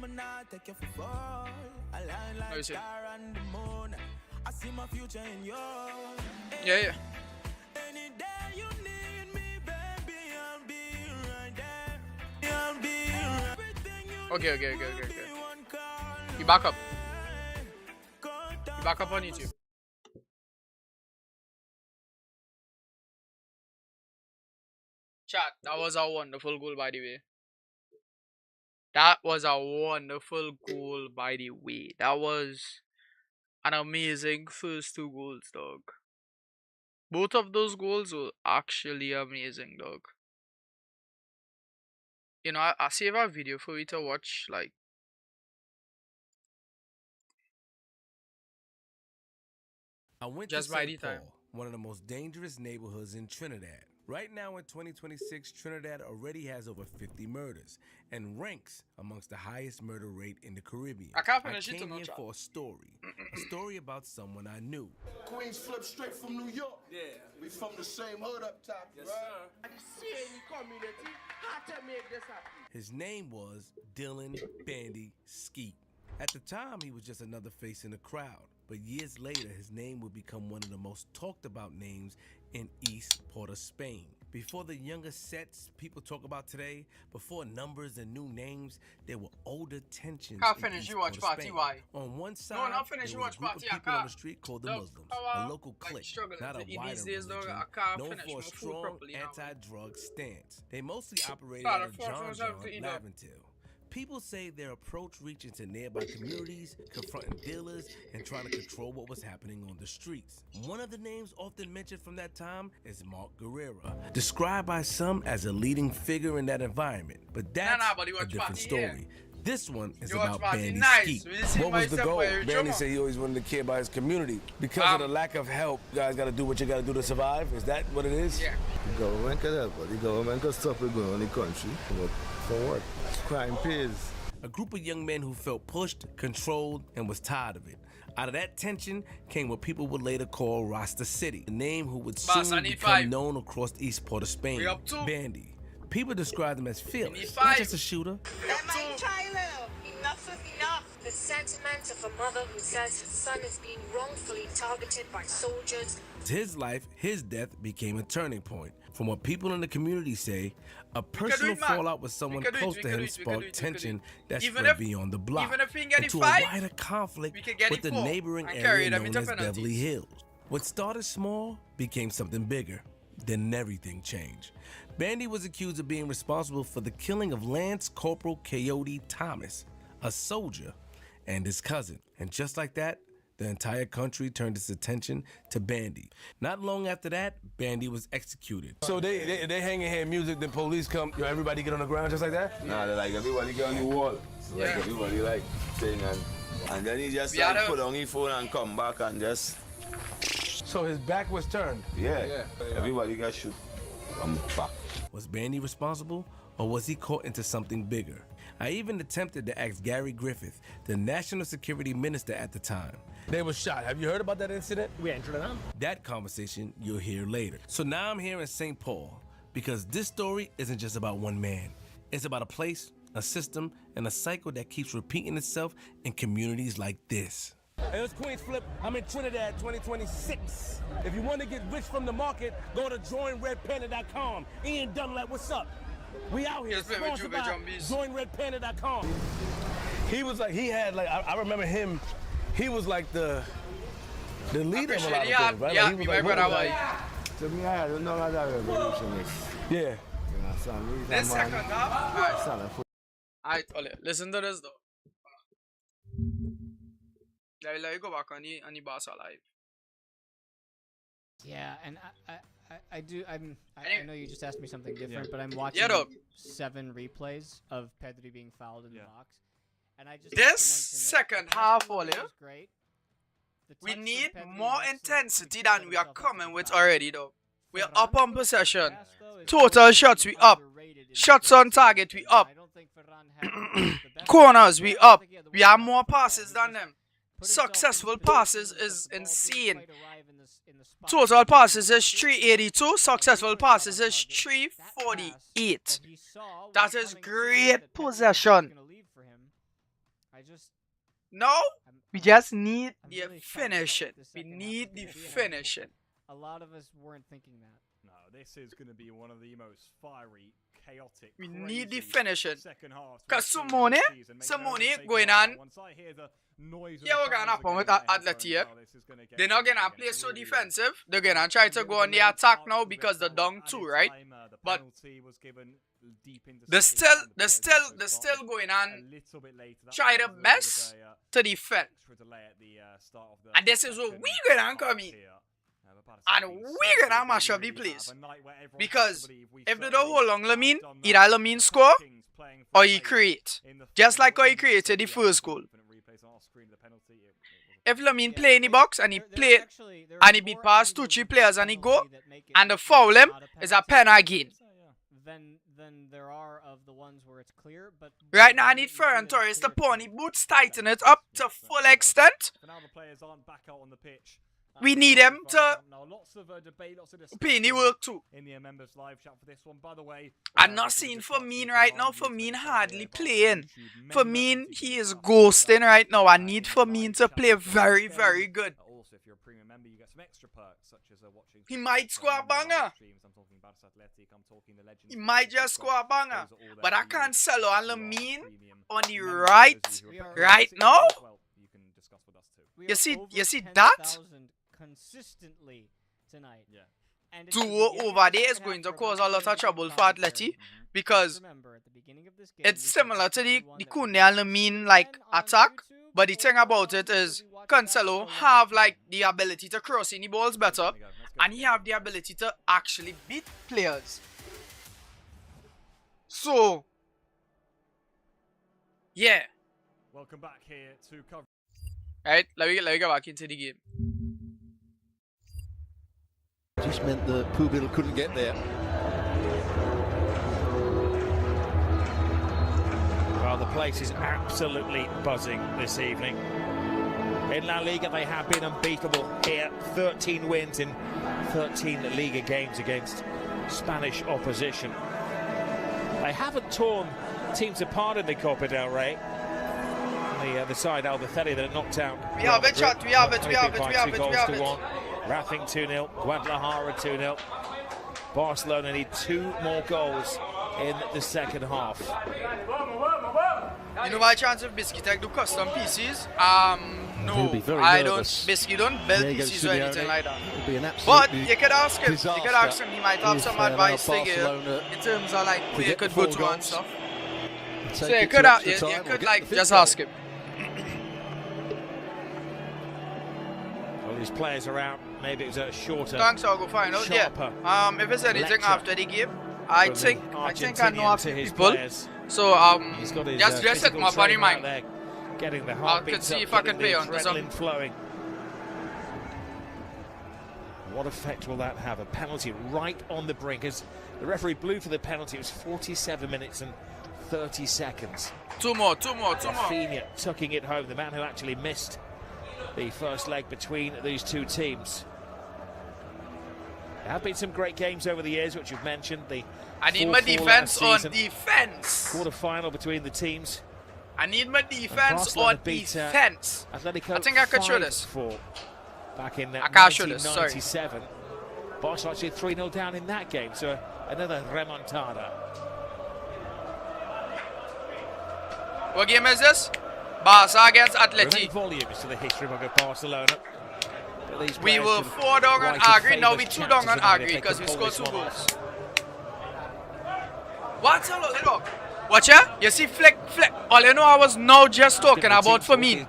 Let me see. Yeah. Okay. You back up. You back up on YouTube. Chat, that was a wonderful goal, by the way. That was a wonderful goal, by the way. That was an amazing first two goals, dog. Both of those goals were actually amazing, dog. You know, I save a video for you to watch, like. I went just to by St. the time. Paul, one of the most dangerous neighborhoods in Trinidad. Right now in 2026, Trinidad already has over 50 murders and ranks amongst the highest murder rate in the Caribbean. I can't finish I it came to no here chat. for a story about someone I knew. Queens flip straight from New York. Yeah. We from the same hood up top, yes, sir. I see any community. How to make this happen? His name was Dylan Bandy Skeet. At the time, he was just another face in the crowd. But years later, his name would become one of the most talked about names in East Port of Spain. Before the younger sets people talk about today, before numbers and new names, there were older tensions. Can't finish, you watch Party Y. On one side, No, not finish, you there was watch a group Party, of I people on can't. the street called the Look, Muslims, how, a local like, clique, struggling not to a eat wider these days, religion, dog, I can't known finish for a my food strong properly now. anti-drug stance. They mostly operated Start out at of 4 John hours John, after you know. Laventille. People say their approach reached into nearby communities, confronting dealers and trying to control what was happening on the streets. One of the names often mentioned from that time is Mark Guerrera, described by some as a leading figure in that environment. But that's a different story. This one is about Bandy Skeet. What was the goal? Bandy said he always wanted to care about his community. Because of the lack of help, you guys got to do what you got to do to survive? Is that what it is? Yeah. The government can help us. The government can stop it going on in the country. But for what? Crime pays. A group of young men who felt pushed, controlled, and was tired of it. Out of that tension came what people would later call Rasta City, a name who would soon become known across East Port of Spain. Bandy. People describe them as fearless, not just a shooter. Enough is enough. The sentiment of a mother who says her son is being wrongfully targeted by soldiers. His life, his death became a turning point. From what people in the community say, a personal fallout with someone close to him sparked tension that spread beyond the block into a wider conflict with the neighboring area known as Beverly Hills. What started small became something bigger. Then everything changed. Bandy was accused of being responsible for the killing of Lance Corporal Coyote Thomas, a soldier, and his cousin. And just like that, the entire country turned its attention to Bandy. Not long after that, Bandy was executed. So they hanging here music, the police come, everybody get on the ground just like that? Nah, they're like everybody get on the wall. So like everybody like thing and then he just like put on his phone and come back and just. So his back was turned? Yeah. Everybody got shoot from the back. Was Bandy responsible, or was he caught into something bigger? I even attempted to ask Gary Griffith, the National Security Minister at the time. They were shot. Have you heard about that incident? We entered it on. That conversation you'll hear later. So now I'm here in St. Paul, because this story isn't just about one man. It's about a place, a system, and a cycle that keeps repeating itself in communities like this. Hey, it's Queens Flip. I'm in Trinidad 2026. If you want to get rich from the market, go to joinredpanda.com. Ian Dunlap, what's up? We out here. Sponsored by joinredpanda.com. He was like, I remember him. He was like the leader of a lot of things, right? Yeah, like, my brother. To me, I don't know how that revolutionist. Yeah. Let's second half. Alright, listen to this though. Let you go back on the Barca live. Yeah, and I know you just asked me something different, but I'm watching 7 replays of Pedri being fouled in the box, and I just this second half, great. We need more intensity than we are coming with already, though. We are up on possession. Total shots, we up. Shots on target, we up. Corners, we up. We have more passes than them. Successful passes is insane. Total passes is 382. Successful passes is 348. That is great possession. No, we just need the finishing. We need the finishing. A lot of us weren't thinking that. No, this is going to be one of the most fiery, chaotic, we need the finishing. second half. Because Simone going on. Yeah, we're going to happen with Atletico. They're not going to play so defensive. They're going to try to go on the attack now because they're down 2, right? But they're still going on. Try their best to defend. And this is what we're going to come in. And we're going to mash up the place. Because if they don't hold on Lamine, either Lamine score or he create. Just like how he created the first goal. If Lamine play in the box and he play and he beat past 2-3 players and he go and the foul him is a pen again. Then there are of the ones where it's clear, but right now I need Ferran Torres to pawn. He boots tighten it up to full extent. We need him to pay the work too. I'm not seeing Firmino right now. Firmino hardly playing. Firmino, he is ghosting right now. I need Firmino to play very, very good. He might score a banger. He might just score a banger. But I can't sell on Lamine on the right now. You see that? Consistently tonight. And duo over there is going to cause a lot of trouble for Atleti because it's similar to the Koundé and Lamine like attack, but the thing about it is Cancelo have like the ability to cross in the balls better and he have the ability to actually beat players. So yeah. Welcome back here to cover. Alright, let me get back into the game. Just meant that Pubil couldn't get there. Well, the place is absolutely buzzing this evening. In La Liga, they have been unbeatable here. 13 wins in 13 Liga games against Spanish opposition. They haven't torn teams apart in the Copa del Rey. On the side, Albacete that knocked out. We have it, chat. We have it. Racing 2-0, Guadalajara 2-0. Barcelona need 2 more goals in the second half. You know my chance of Biscuit do custom pieces? No, I don't. Biscuit don't build pieces or anything like that. But you could ask him. You could ask him. He might have some advice to give in terms of like where you could go to and stuff. So you could like just ask him. Well, his players are out. Maybe it was a shorter. Thanks, I'll go find out. Yeah. If there's anything after the game, I think I know a few people. So just set my funny mind. Getting the I could see if I can pay on to some. Flowing. What effect will that have? A penalty right on the brink. As the referee blew for the penalty, it was 47 minutes and 30 seconds. Two more. Rafinha tucking it home. The man who actually missed the first leg between these two teams. There have been some great games over the years, which you've mentioned. I need my defense on defense. Quarter-final between the teams. I need my defense on defense. Atletico I think I could show this. Back in 1997. Barcelona actually 3-0 down in that game, so another remontada. What game is this? Barca against Atleti. Volumes to the history of Barcelona. We were 4 down on Agri, now we 2 down on Agri because we scored 2 goals. What's a look? Watch ya? You see flick. All you know I was now just talking about Firmino.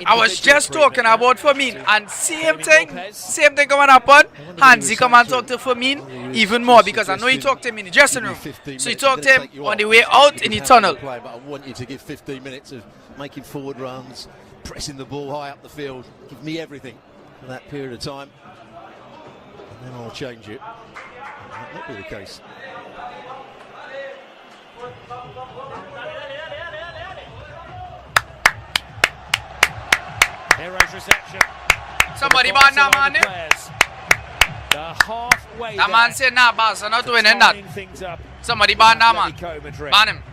I was just talking about Firmino and same thing coming up on. Hansi come and talk to Firmino even more because I know he talked to him in the dressing room. So he talked to him on the way out in the tunnel. But I want you to give 15 minutes of making forward runs, pressing the ball high up the field. Give me everything for that period of time. And then I'll change it. That might be the case. Hero's reception. Somebody ban that man. That man said nah, Barca not winning that. Somebody ban that man. Ban him.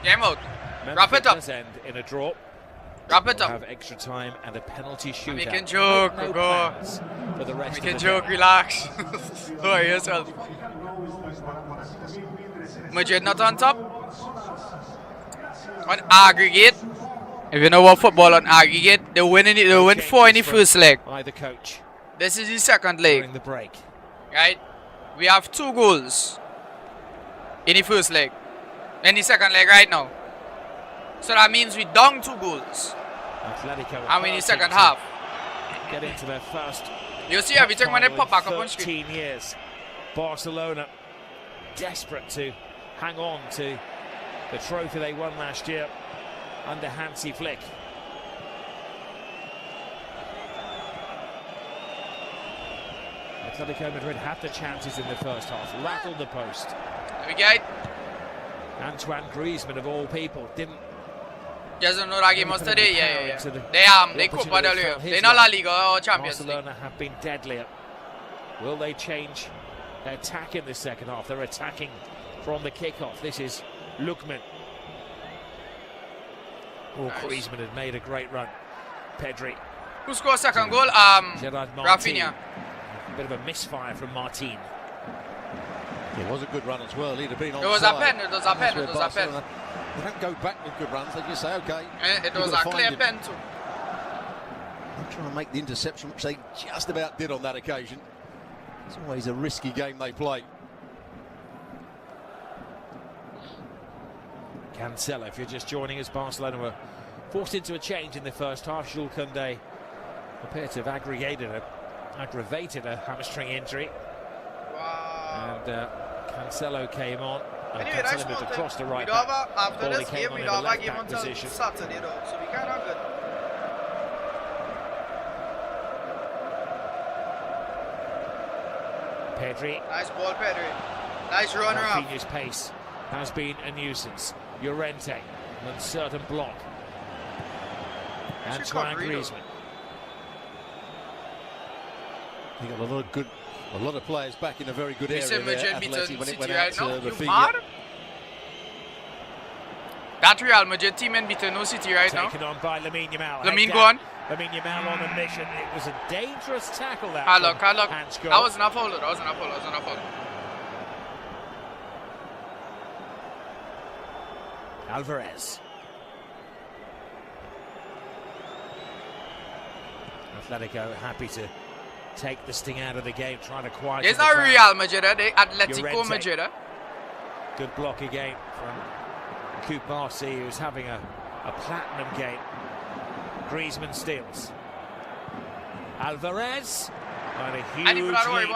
Get him out. Wrap it up. Does end in a draw. Wrap it We'll up. have extra time and a penalty shootout. We can joke, No go. plans for the rest We of can the joke, day. relax. Enjoy yourself. Madrid not on top. On aggregate. If you know what football on aggregate, they win 4 in the first leg. By the coach. This is the second leg. During the break. Right? We have 2 goals in the first leg. In the second leg right now. So that means we down 2 goals. Atletico And we in the second half. Get into their first. You see everything when they pop back up on screen. 13 years. Barcelona desperate to hang on to the trophy they won last year under Hansi Flick. Atletico Madrid had the chances in the first half, rattled the post. There we go. Antoine Griezmann of all people didn't. Doesn't know that game was today. Yeah. They Copa del Rey. They not La Liga or Champions League. Barcelona have been deadlier. Will they change their attack in the second half? They're attacking from the kickoff. This is Lookman. Oh, nice. Griezmann had made a great run. Pedri. Who scored second goal? Rafinha. A bit of a misfire from Martin. It was a good run as well. He'd have been on. It was a pen. It was a pen. It was a pen. They don't go back with good runs. They just say, okay. It was a clear pen too. They're trying to make the interception, which they just about did on that occasion. It's always a risky game they play. Cancelo, if you're just joining us, Barcelona were forced into a change in the first half. Jules Koundé appeared to have aggravated a hamstring injury. Wow. And Cancelo came on. Anyway, Cancelo moved across the right back. After this game, we don't have a game until position. Saturday though, so we kind of good. Pedri. Nice ball, Pedri. Nice runner up. Rafinha's pace has been a nuisance. Llorente, an uncertain block. Antoine Griezmann. He got a lot of players back in a very good area there. Atleti, when it went out to Rafinha. That Real Madrid team in beaten no City right now. Taken on by Lamine Yamal. Lamine, go on. Lamine Yamal on a mission. It was a dangerous tackle that. Look. That wasn't a foul. Alvarez. Atletico happy to take the sting out of the game, trying to quiet. It's not Real Madrid, the Atletico Madrid. Good block again from Kubasi, who's having a platinum game. Griezmann steals. Alvarez. And a huge lead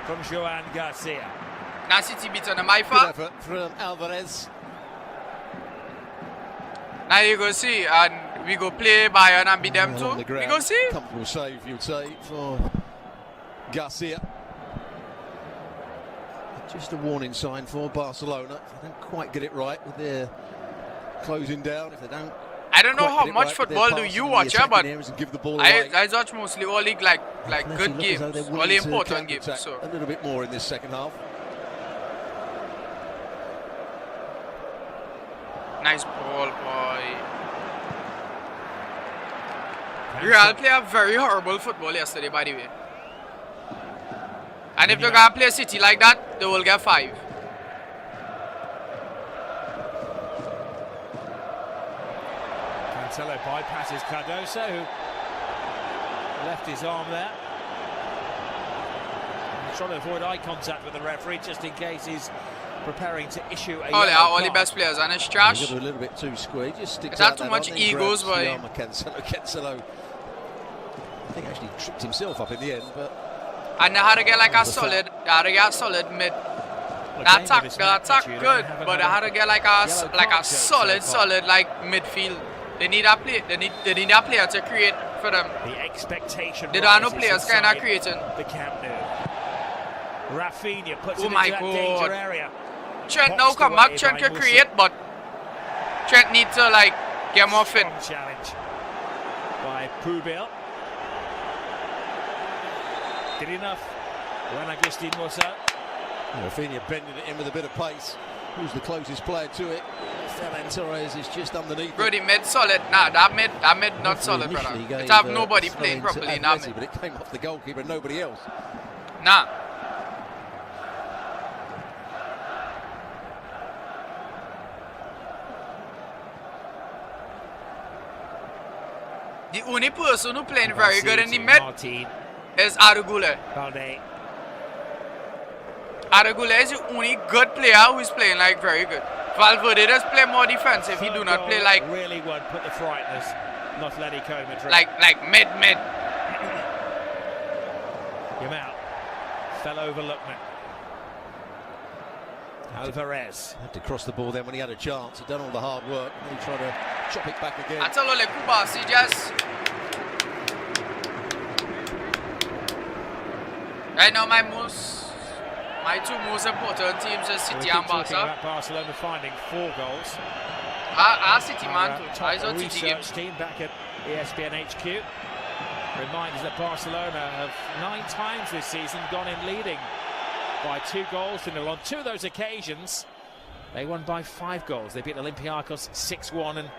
from Joan Garcia. Now City beaten a Maifa. Good effort from Alvarez. Now you go see, and we go play Bayern and beat them too. We go see. Comfortable save, you would say, for Garcia. Just a warning sign for Barcelona. If they don't quite get it right with their closing down, if they don't. I don't know how much football do you watch, but I watch mostly all league like good games, all important games. So a little bit more in this second half. Nice ball, boy. Real play a very horrible football yesterday, by the way. And if they're going to play City like that, they will get 5. Cancelo bypasses Cardoso, who left his arm there. He's trying to avoid eye contact with the referee, just in case he's preparing to issue a yellow all card. the best players, and it's trash. A little bit too square. Just sticks it's out too much egos, boy. Cancelo, I think actually tripped himself up in the end, but. And they had to get like a solid, mid. The attack good, but they had to get like a solid like midfield. They need a play. They need a player to create for them. The expectation. They don't have no players kind of creating. The Camp Nou. Rafinha puts it into that danger area. Trent now come back. Trent can create, but Trent needs to like get more fit. Challenge by Pubil. Did enough when Agustin was out. Rafinha bending it in with a bit of pace. Who's the closest player to it? Ferran Torres is just underneath. Bro, the mid solid. Nah, that mid not solid, brother. It have nobody playing properly now. But it came off the goalkeeper and nobody else. Nah. The only person who playing very good in the mid is Arugule. Arugule is the only good player who is playing like very good. Valverde does play more defensive. He do not play like really would put the frighteners, not Atletico Madrid. Like mid. Him out. Fell over Lookman. Alvarez had to cross the ball then when he had a chance. He'd done all the hard work. And he tried to chop it back again. That's all the Kubasi just. Right now, my two most important teams are City and Barca. Barcelona finding 4 goals. City man too. I saw City games. Team back at ESPN HQ reminds that Barcelona have 9 times this season gone in leading by 2 goals to nil. On 2 of those occasions, they won by 5 goals. They beat Olympiacos 6-1 and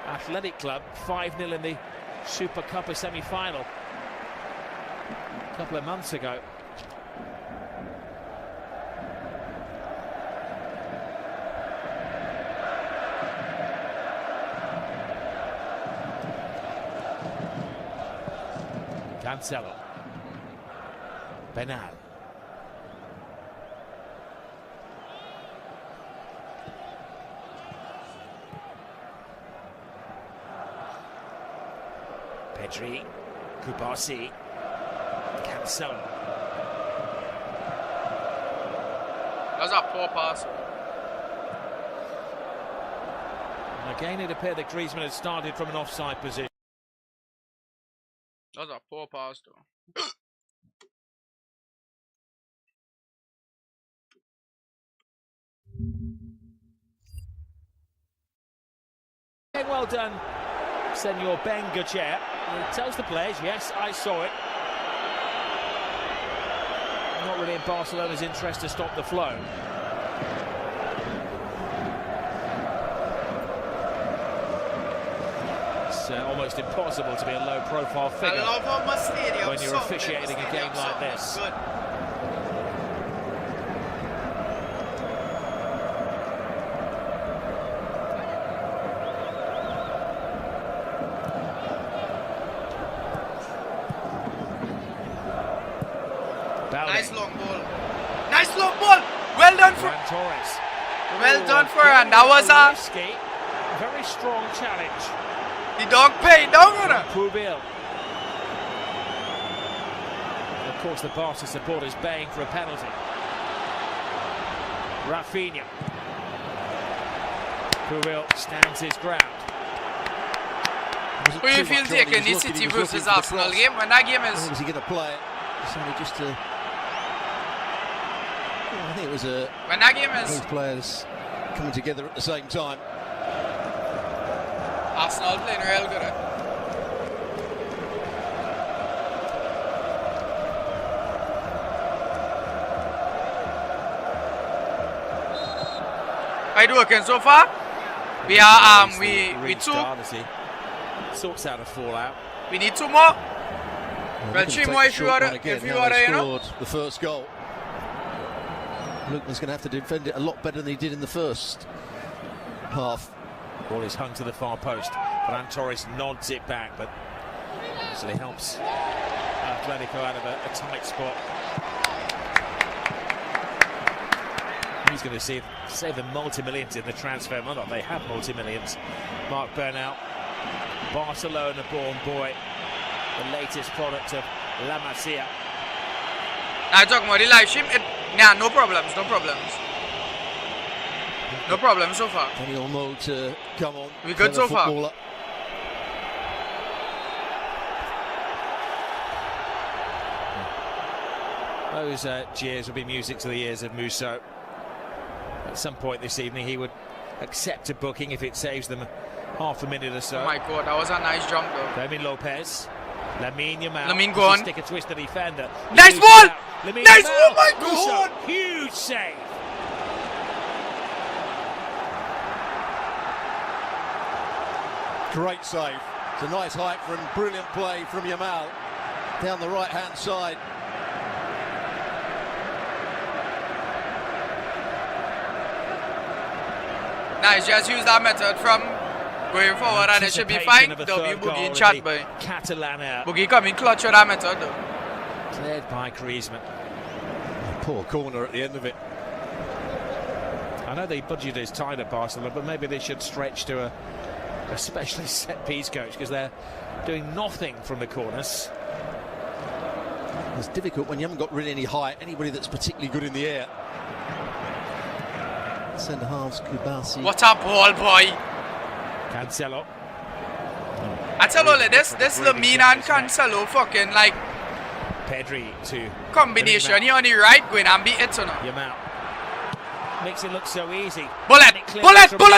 Athletic Club 5-0 in the Super Cup semi-final a couple of months ago. Cancelo. Benal. Pedri. Kubasi. Cancelo. That's a poor pass. And again, it appeared that Griezmann had started from an offside position. That's a poor pass, though. Well done, Senor Ben Gacher. He tells the players, yes, I saw it. Not really in Barcelona's interest to stop the flow. It's almost impossible to be a low-profile figure when you're officiating a game like this. Nice long ball. Nice long ball. Well done for Torres. Well done for him. That was a risky, very strong challenge. The dog paid down on her. Pubil. Of course, the Barca supporters baying for a penalty. Rafinha. Pubil stands his ground. Who you feel taking this City versus Arsenal game? When that game is... Was he going to play it? Decided just to... I think it was a... When that game is... Both players coming together at the same time. Arsenal playing real good. How you working so far? We are we 2. Sorts out a fallout. We need 2 more. Well, 3 more if you are you know. The first goal. Lookman's going to have to defend it a lot better than he did in the first half. Ball is hung to the far post. Ferran Torres nods it back, but actually helps Atletico out of a tight spot. He's going to save them multi-millions in the transfer. Well, not they have multi-millions. Marc Bernal, Barcelona-born boy, the latest product of La Masia. Now talking about the live stream, yeah, no problems. No problem so far. Any all mode to come on. We good so far. Those cheers will be music to the ears of Musso. At some point this evening, he would accept a booking if it saves them half a minute or so. Oh my God, that was a nice jump though. Fermin Lopez. Lamine Yamal. Lamine go on. Stick a twist the defender. Nice ball! Nice! Oh my God! Musso, huge save. Great save. It's a nice height and brilliant play from Yamal down the right-hand side. Nice, just use that method from going forward and it should be fine. W Boogie in chat, boy. Catalana. Boogie coming clutch with that method, though. Cleared by Griezmann. Poor corner at the end of it. I know the budget is tight at Barcelona, but maybe they should stretch to a specialist set-piece coach because they're doing nothing from the corners. It's difficult when you haven't got really any height, anybody that's particularly good in the air. Centre halves, Kubasi. What a ball, boy! Cancelo. I tell you, this Lamine and Cancelo fucking like Pedri to combination. He on the right going and beat it, so now. Yamal. Makes it look so easy. Bullet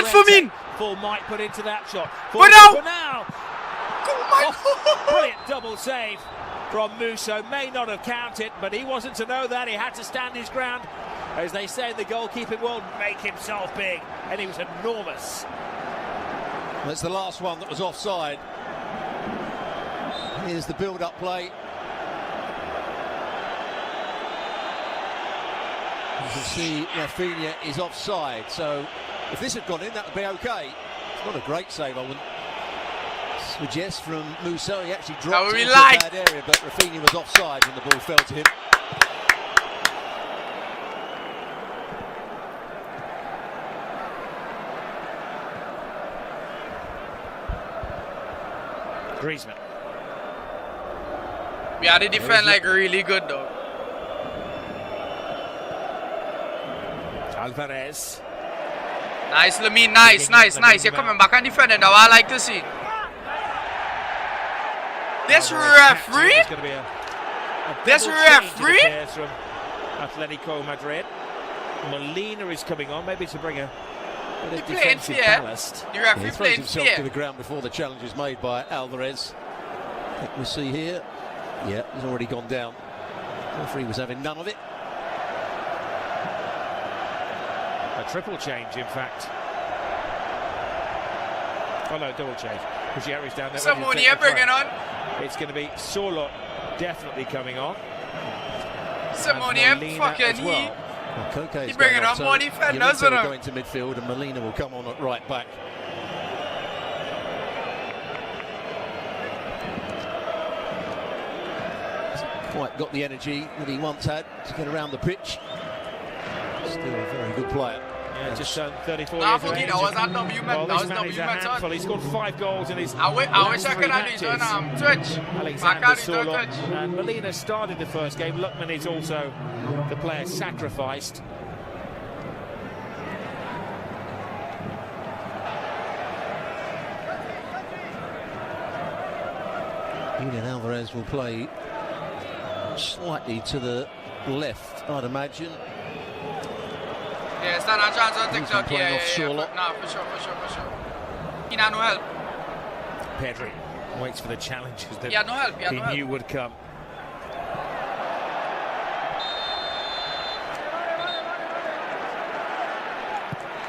for me! Full might put into that shot. For now! Oh my brilliant double save from Musso. May not have counted, but he wasn't to know that. He had to stand his ground. As they say, the goalkeeper will make himself big, and he was enormous. That's the last one that was offside. Here's the build-up play. You can see Rafinha is offside, so if this had gone in, that would be okay. It's not a great save, I wouldn't suggest from Musso. He actually dropped it into a bad area, but Rafinha was offside when the ball fell to him. Griezmann. We had to defend like really good though. Alvarez. Nice, Lamine. Nice. You're coming back and defending now. I like to see. This referee? This referee? From Atletico Madrid. Molina is coming on, maybe to bring a bit of defensive ballast. The referee he throws playing himself fair to the ground before the challenge is made by Alvarez. I think we see here. Yeah, he's already gone down. The referee was having none of it. A triple change, in fact. Oh no, double change. Gutierrez down there. Someone here bringing on. It's going to be Solo definitely coming on. Someone here fucking well. He's bringing on more defenders, isn't it? Going to midfield, and Molina will come on at right back. Hasn't quite got the energy that he once had to get around the pitch. Still a very good player. Yeah, just 34 years of age. He's scored 5 goals in his I wish I could have done Twitch. Alexander Solo. And Molina started the first game. Luckman is also the player sacrificed. Julian Alvarez will play slightly to the left, I'd imagine. Yeah, stand a chance on TikTok. Yeah, for sure. No, for sure. He had no help. Pedri waits for the challenges that he had no help. He knew would come.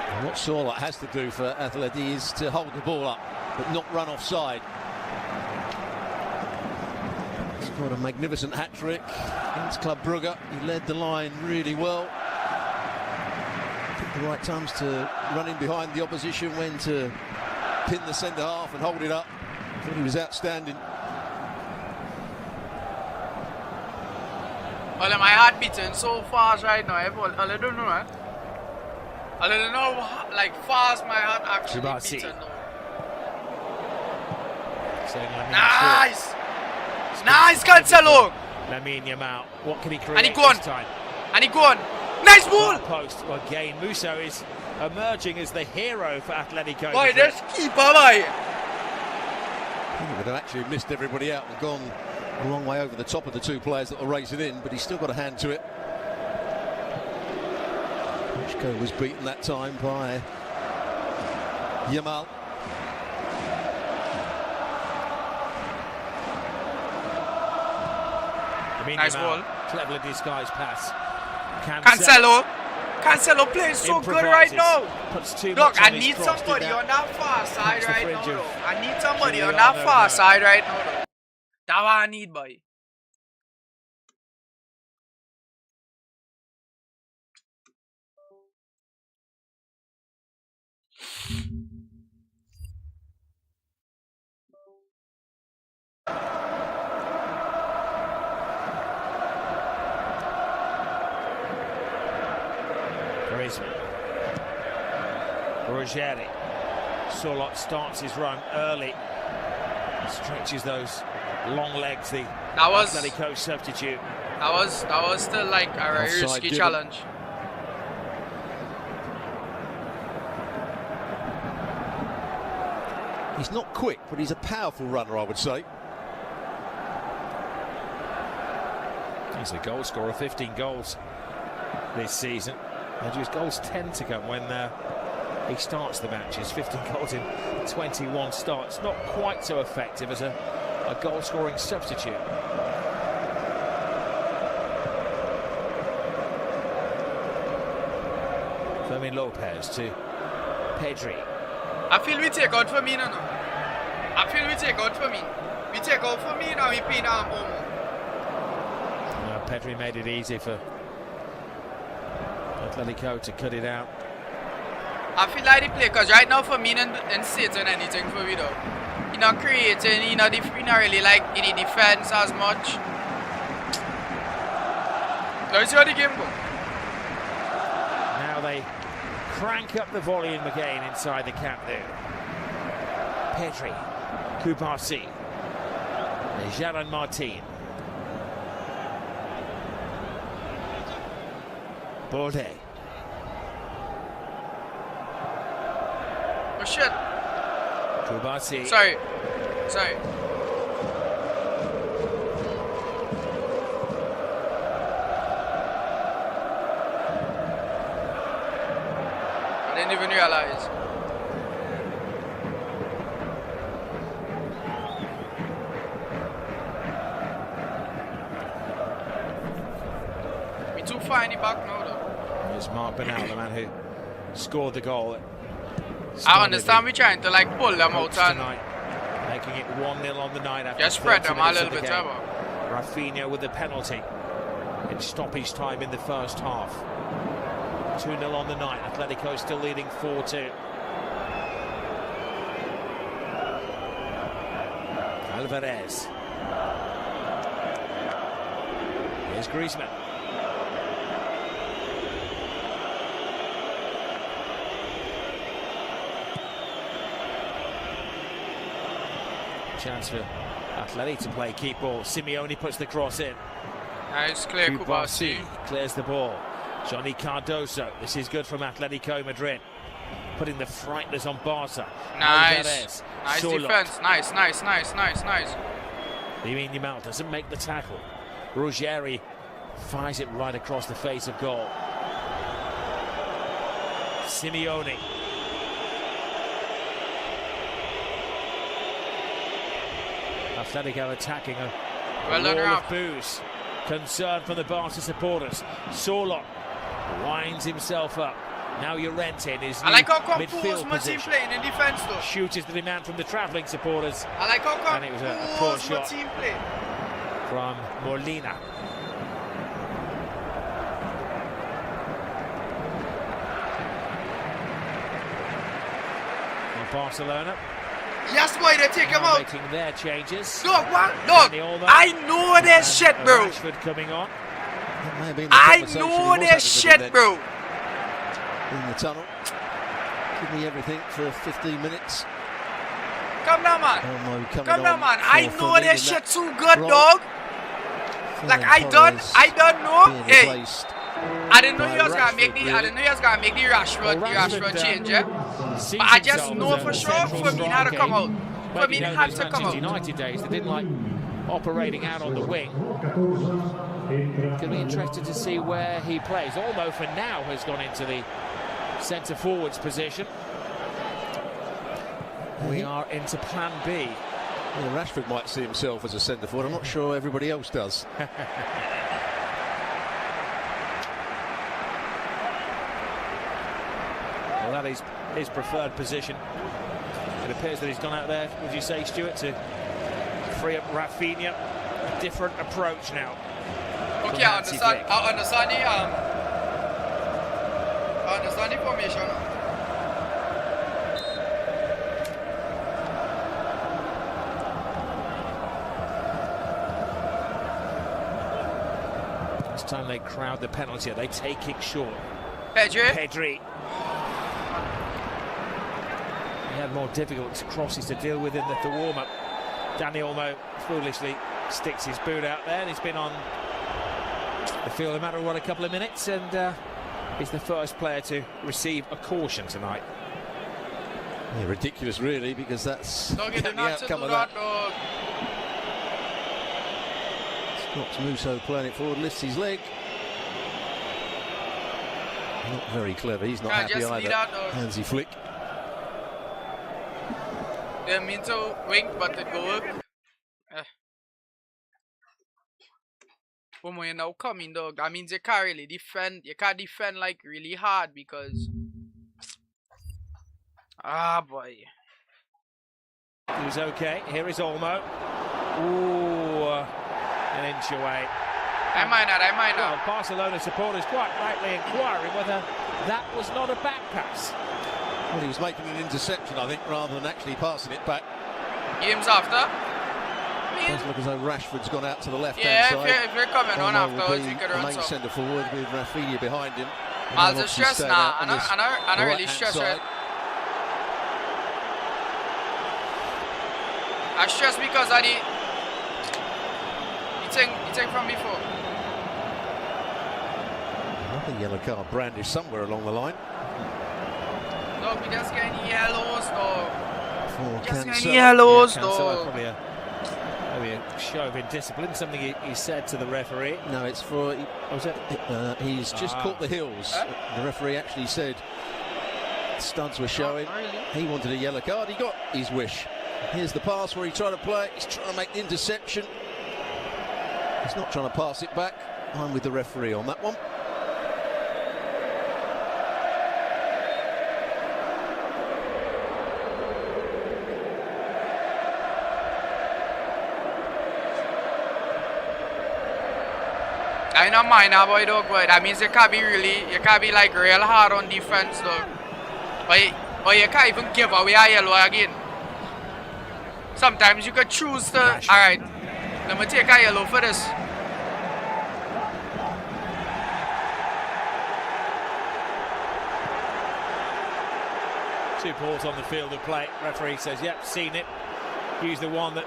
And what Sola has to do for Atleti is to hold the ball up, but not run offside. He's got a magnificent hat-trick against Club Brugge. He led the line really well. The right times to run in behind the opposition, when to pin the centre half and hold it up. I thought he was outstanding. Well, my heart beating so fast right now. I don't know, man. I don't know how, like, fast my heart actually beating now. Nice, Cancelo. Lamine Yamal. What can he create and he gone. this time? And he gone. Nice ball! Post again. Musso is emerging as the hero for Atletico. Boy, this keeper, boy! He would have actually missed everybody out and gone a long way over the top of the two players that were racing in, but he's still got a hand to it. Pushko was beaten that time by Yamal. Nice ball. Cleverly disguised pass. Cancelo. Cancelo plays so good right now. Look, I need cross, somebody on that far side right now, fringe of though. I need somebody on Juliano that far now. side right now, though. That's what I need, boy. Griezmann. Rogeri. Solot starts his run early. Stretches those long legs, the Atletico substitute. That was still like a very risky challenge. He's not quick, but he's a powerful runner, I would say. He's a goal scorer, 15 goals this season. And his goals tend to come when he starts the matches. 15 goals in 21 starts. Not quite so effective as a goal-scoring substitute. Fermin Lopez to Pedri. I feel we take out Firmino now. I feel we take out Firmino. We take out Firmino and we pay now Momo. Pedri made it easy for Atletico to cut it out. I feel like they play because right now Firmino and Satan anything for me though. He not creating, he not really like any defense as much. Let's see how the game go. Now they crank up the volume again inside the camp there. Pedri, Kubasi, Jaron Martin, Borde. Oh shit. Kubasi. Sorry. I didn't even realize. We too far in the back now though. There's Mark Bernal, the man who scored the goal. I understand we're trying to like pull them out and making it 1-0 on the night after just spread them a little bit over. Rafinha with the penalty in stoppage time in the first half. 2-0 on the night. Atletico still leading 4-2. Alvarez. Here's Griezmann. Chance for Atleti to play keep ball. Simeone puts the cross in. Nice clear. Kubasi clears the ball. Johnny Cardoso. This is good from Atletico Madrid. Putting the frighteners on Barca. Nice. Nice defense. Nice. Lamine Yamal doesn't make the tackle. Ruggieri fires it right across the face of goal. Simeone. Atletico attacking a wall of boos. Concern from the Barca supporters. Solot winds himself up. Now Llorente in his midfield position. Team playing in defense though. Shoot is the demand from the travelling supporters. I like how and it was a poor shot team play from Molina. And Barcelona. Yes, boy, they take him out. Making their changes. Look, I know this shit, bro. Rashford coming on. I know this shit, bro. In the tunnel. Give me everything for 15 minutes. Come down, man. I know this shit too good, dog. Like I done know. Hey, I didn't know you was gonna make the Rashford change, yeah. But I just know for sure Firmino had to come out. Firmino had to come out. United days, they didn't like operating out on the wing. Going to be interested to see where he plays. Olmo for now has gone into the centre forwards position. We are into plan B. Yeah, Rashford might see himself as a centre forward. I'm not sure everybody else does. that is his preferred position. It appears that he's gone out there, would you say, Stuart, to free up Rafinha. A different approach now. Okay, I understand the formation. This time they crowd the penalty. They take it short. Pedri. He had more difficult crosses to deal with in the warm-up. Dani Olmo foolishly sticks his boot out there, and he's been on the field a matter of, a couple of minutes, and he's the first player to receive a caution tonight. Yeah, ridiculous, really, because that's the outcome of that. Stops Musso playing it forward, lifts his leg. Not very clever, he's not happy either. Handsy flick. They mean to wink, but it go work. When you're now coming, dog, that means you can't really defend. You can't defend like really hard because. Ah, boy. He was okay. Here is Olmo. Ooh, an inch away. I might not. Well, Barcelona supporters quite rightly inquiring whether that was not a back pass. Well, he was making an interception, I think, rather than actually passing it back. Games after. It does look as though Rashford's gone out to the left-hand side. Yeah, if you're coming on afterwards, you could run main centre forward with Rafinha behind him. I'll just stress now. I don't really stress it. I stress because I did. You take from before. Another yellow card brandished somewhere along the line. No, we just get any yellows, though. Just any yellows, though. Maybe a show of indiscipline, something he said to the referee. No, it's for. He's just caught the heels. The referee actually said studs were showing. He wanted a yellow card. He got his wish. Here's the pass where he tried to play. He's trying to make the interception. He's not trying to pass it back. I'm with the referee on that one. I don't mind that, boy, dog, boy. That means you can't be like real hard on defense, dog. But you can't even give away a yellow again. Sometimes you could choose to. Alright, let me take a yellow for this. Two balls on the field of play. Referee says, yep, seen it. Use the one that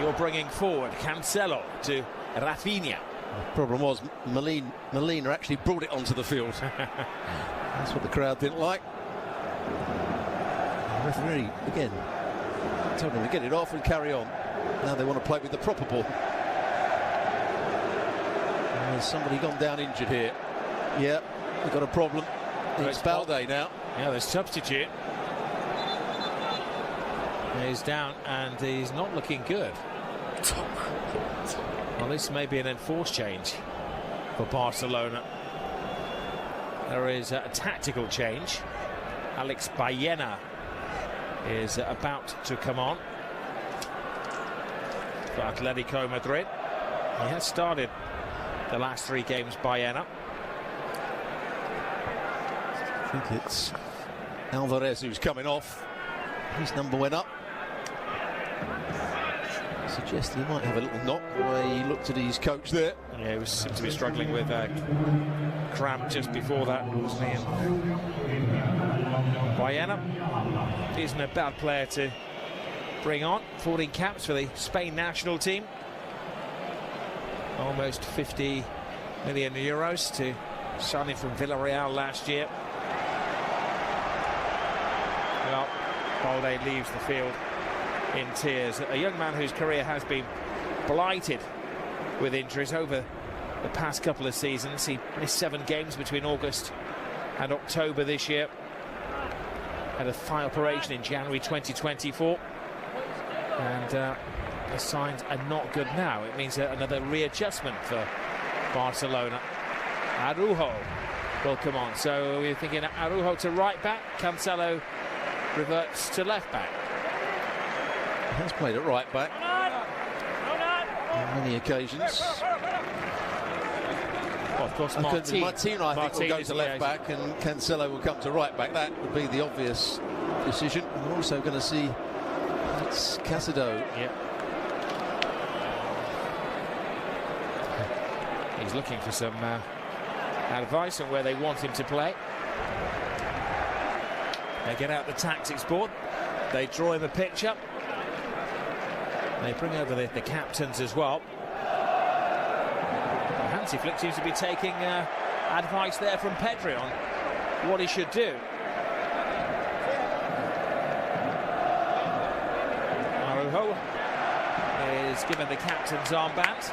you're bringing forward. Cancelo to Rafinha. The problem was Molina actually brought it onto the field. That's what the crowd didn't like. The referee, again, told them to get it off and carry on. Now they want to play with the proper ball. There's somebody gone down injured here. Yeah, we've got a problem. It's Balde now. Yeah, the substitute. He's down and he's not looking good. Well, this may be an enforced change for Barcelona. There is a tactical change. Alex Baena is about to come on for Atletico Madrid. He has started the last 3 games, Baena. I think it's Alvarez who's coming off. His number went up. Suggested he might have a little knock the way he looked at his coach there. Yeah, he seemed to be struggling with cramp just before that, wasn't he? Baena isn't a bad player to bring on. 14 caps for the Spain national team. Almost 50 million euros to signing from Villarreal last year. Well, Balde leaves the field in tears. A young man whose career has been blighted with injuries over the past couple of seasons. He missed 7 games between August and October this year. Had a thigh operation in January 2024. And the signs are not good now. It means another readjustment for Barcelona. Araujo will come on. So we're thinking Araujo to right back, Cancelo reverts to left back. He has played at right back on many occasions. Well, of course, Martin I think will go to left back and Cancelo will come to right back. That would be the obvious decision. And we're also going to see it's Casado. Yeah. He's looking for some advice on where they want him to play. They get out the tactics board. They draw him a picture. They bring over the captains as well. Hansi Flick seems to be taking advice there from Pedri on what he should do. Araujo is given the captain's armband.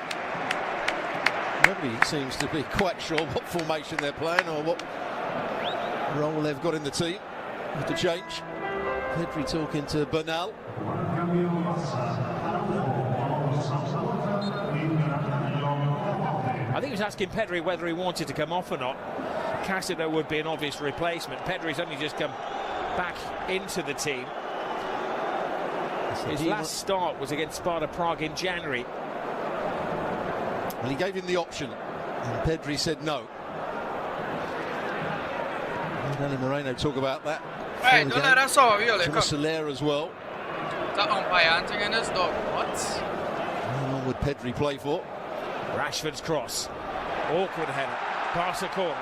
Nobody seems to be quite sure what formation they're playing or what role they've got in the team with the change. Pedri talking to Bernal. I think he was asking Pedri whether he wanted to come off or not. Casado would be an obvious replacement. Pedri's only just come back into the team. His last start was against Sparta Prague in January. Well, he gave him the option, and Pedri said no. Danny Moreno talk about that. Right, don't let us off, Soler as well. That umpire in his dog. What? How long would Pedri play for? Rashford's cross. Awkward header. Pass a corner.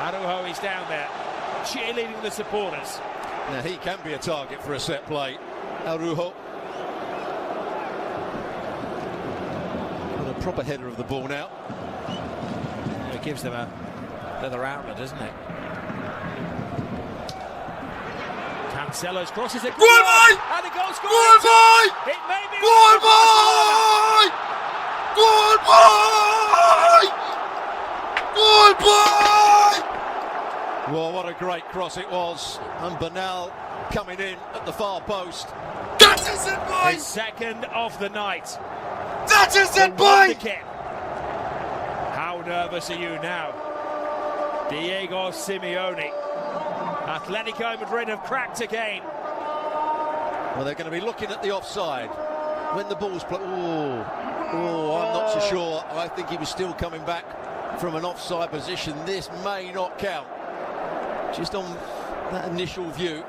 Araujo is down there, cheerleading the supporters. Now he can be a target for a set play. Araujo. Got a proper header of the ball now. It gives them another outlet, doesn't it? Cancelo's cross is a goal boy! And a goal scored! Goal boy! It may be goal boy! Goal boy! Goal boy! Well, what a great cross it was. And Bernal coming in at the far post. That is it, boy! His second of the night. That is it, boy! How nervous are you now? Diego Simeone. Atletico Madrid have cracked again. Well, they're going to be looking at the offside when the ball's played. Oh, I'm not so sure. I think he was still coming back from an offside position. This may not count. Just on that initial view.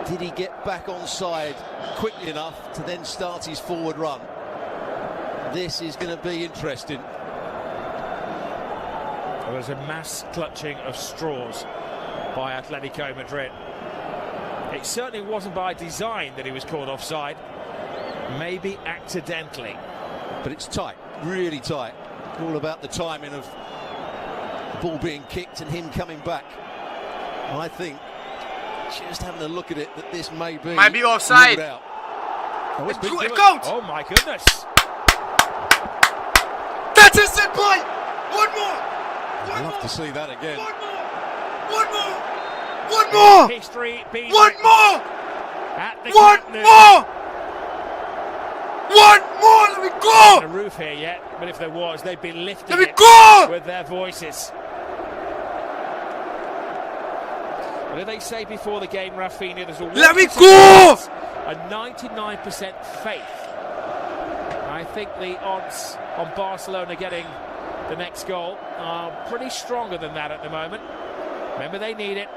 Did he get back onside quickly enough to then start his forward run? This is going to be interesting. There was a mass clutching of straws by Atletico Madrid. It certainly wasn't by design that he was caught offside. Maybe accidentally. But it's tight, really tight. All about the timing of the ball being kicked and him coming back. And I think, just having a look at it, that this may be offside. Oh, it counts. Oh my goodness. That is it, boy. One more. I'd love to see that again. One more. History being one more. At the one more. Let me go. The roof here yet, but if there was, they'd be lifting Let me it go. with their voices. What did they say before the game, Rafinha? There's a Let me go. A 99% faith. I think the odds on Barcelona getting the next goal are pretty stronger than that at the moment. Remember, they need it.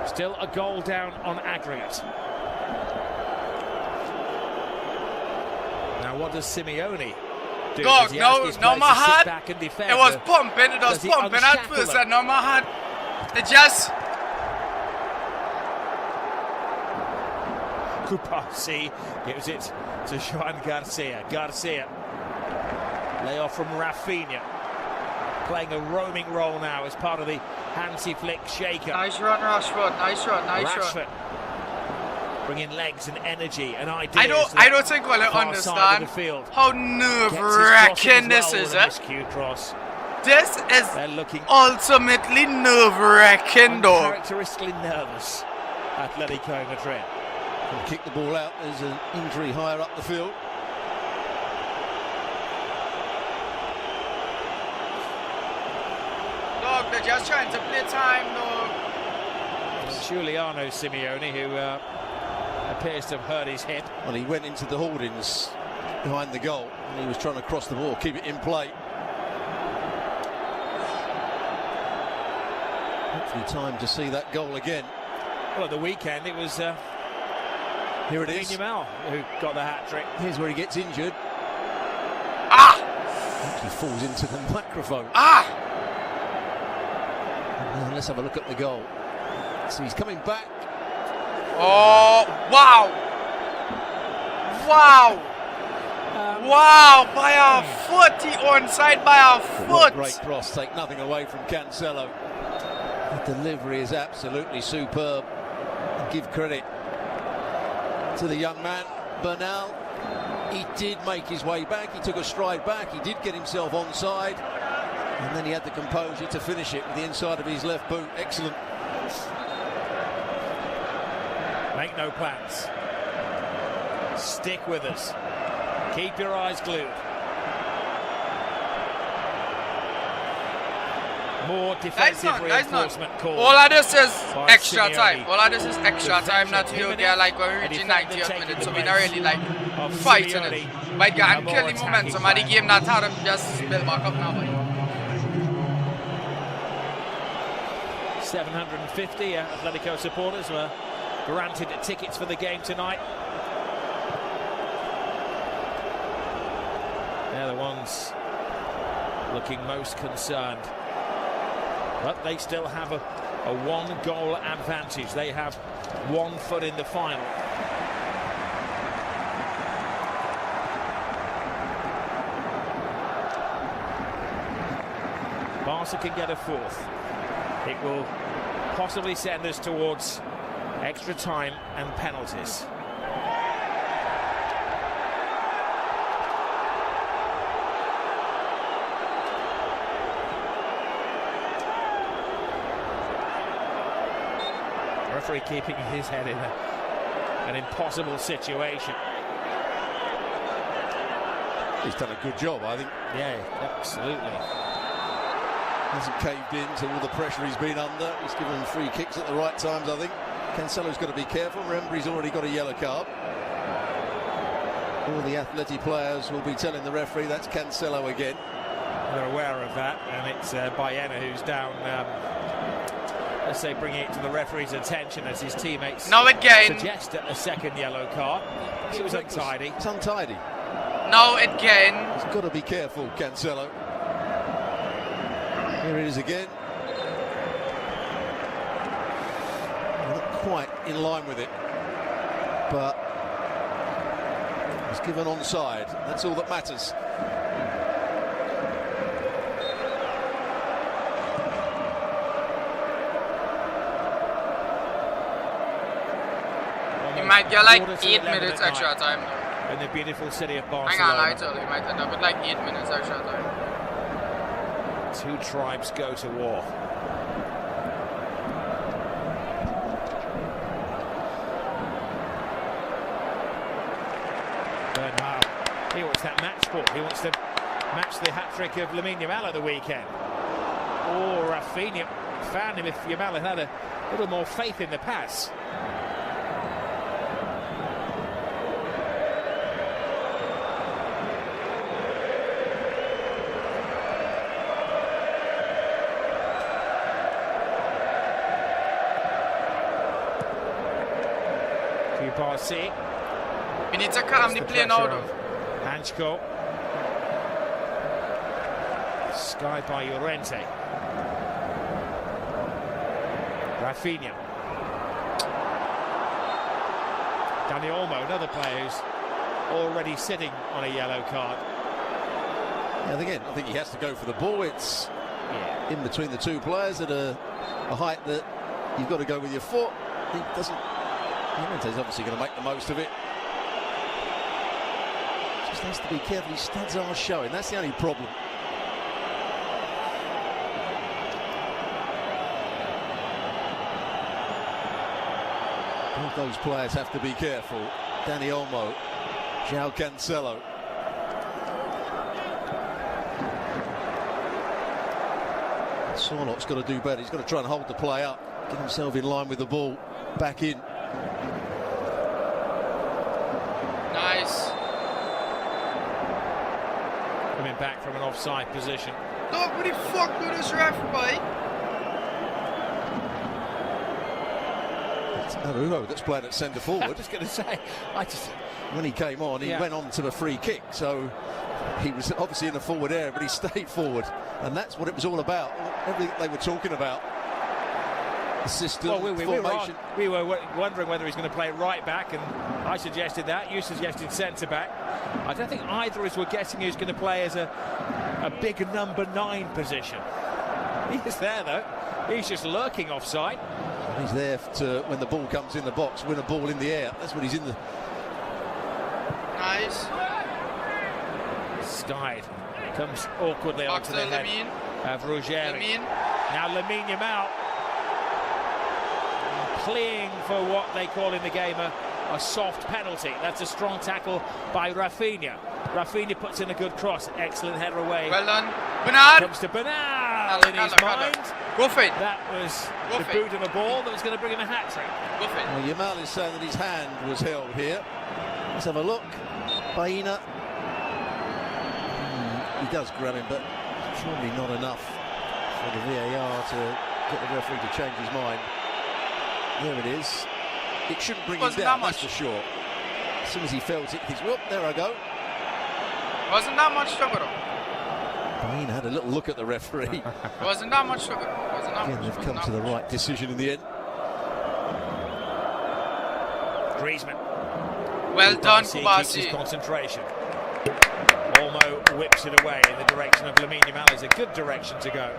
Still a goal down on aggregate. Now, what does Simeone do? God, no, my heart. It was pumping. It was pumping at first. And now my heart. It just. Kupasi gives it to Joan Garcia. Garcia. Layoff from Rafinha. Playing a roaming role now as part of the Hansi Flick shaker. Nice run, Rashford. Nice run. Rashford. Bringing legs and energy and ideas. I don't think we'll understand how nerve-wracking this is. Cross. This is ultimately nerve-wracking, though. Characteristically nervous, Atletico Madrid. Can kick the ball out. There's an injury higher up the field. They're just trying to play time, though. Giuliano Simeone, who appears to have hurt his hip. Well, he went into the hoardings behind the goal, and he was trying to cross the ball, keep it in play. Hopefully time to see that goal again. Well, at the weekend, it was here it is. Yamal who got the hat-trick. Here's where he gets injured. He falls into the microphone. Let's have a look at the goal. So he's coming back. Oh, wow! Wow! Wow, by a foot, he onside by a foot. Great cross, take nothing away from Cancelo. The delivery is absolutely superb. Give credit to the young man, Bernal. He did make his way back, he took a stride back, he did get himself onside, and then he had the composure to finish it with the inside of his left boot. Excellent. Make no plans. Stick with us. Keep your eyes glued. More defensive reinforcement call. All of this is extra time. All of this is extra time. Not you get like when we reach 90th minute, so we not really like fighting it. But you can kill the momentum of the game. Not how to just build back up now. 750 Atletico supporters were granted tickets for the game tonight. They're the ones looking most concerned. But they still have a one-goal advantage. They have 1 foot in the final. Barca can get a 4th. It will possibly send us towards extra time and penalties. Referee keeping his head in an impossible situation. He's done a good job, I think. Yeah, absolutely. Hasn't caved in to all the pressure he's been under. He's given them free kicks at the right times, I think. Cancelo's got to be careful. Remember, he's already got a yellow card. All the Atleti players will be telling the referee that's Cancelo again. They're aware of that, and it's Baena who's down. Let's say bringing it to the referee's attention as his teammates suggest a second yellow card. It was untidy. It's untidy. Now again. He's got to be careful, Cancelo. Here it is again. Not quite in line with it, but he's given onside. That's all that matters. You might get like 8 minutes extra time. In the beautiful city of Barcelona. Hang on, I tell you, you might end up with like 8 minutes extra time. 2 tribes go to war. Bernal, he wants that match ball. He wants to match the hat-trick of Lamine Yamal at the weekend. Oh, Rafinha found him if Yamal had a little more faith in the pass. We need to calm the play now, though. Hanchko. Sky by Llorente. Rafinha. Dani Olmo, another player who's already sitting on a yellow card. And again, I think he has to go for the ball. It's in between the 2 players at a height that you've got to go with your foot. He doesn't. Llorente's obviously going to make the most of it. Just has to be careful. His studs are showing. That's the only problem. Both those players have to be careful. Dani Olmo, João Cancelo. Sorlock's got to do better. He's got to try and hold the play up, get himself in line with the ball, back in. Nice. Coming back from an offside position. Look, what the fuck with this ref, boy? It's Arujo that's playing at centre forward. I was just going to say, when he came on, he went on to the free kick, so he was obviously in the forward area, but he stayed forward, and that's what it was all about. Everything they were talking about, the system, formation. We were wondering whether he's going to play right back, and I suggested that. You suggested centre back. I don't think either of us were guessing who's going to play as a big number 9 position. He's there though. He's just lurking offside. He's there to, when the ball comes in the box, win a ball in the air. That's what he's in the. Nice. Skied comes awkwardly onto the head of Ruggeri. Now Lamine Yamal pleading for what they call in the game a soft penalty. That's a strong tackle by Rafinha. Rafinha puts in a good cross. Excellent header away. Well done. Bernard! Comes to Bernard in his mind. Go for it. That was the boot of a ball that was going to bring him a hat-trick. Go for it. Well, Yamal is saying that his hand was held here. Let's have a look. Baena. He does grab him, but surely not enough for the VAR to get the referee to change his mind. There it is. It shouldn't bring him down, that's for sure. As soon as he felt it, he thinks, whoop, there I go. Wasn't that much sugar. Baena had a little look at the referee. Wasn't that much sugar. Again, they've come to the right decision in the end. Griezmann. Well done, Kubasi. Keeps his concentration. Olmo whips it away in the direction of Lamine Yamal. It's a good direction to go.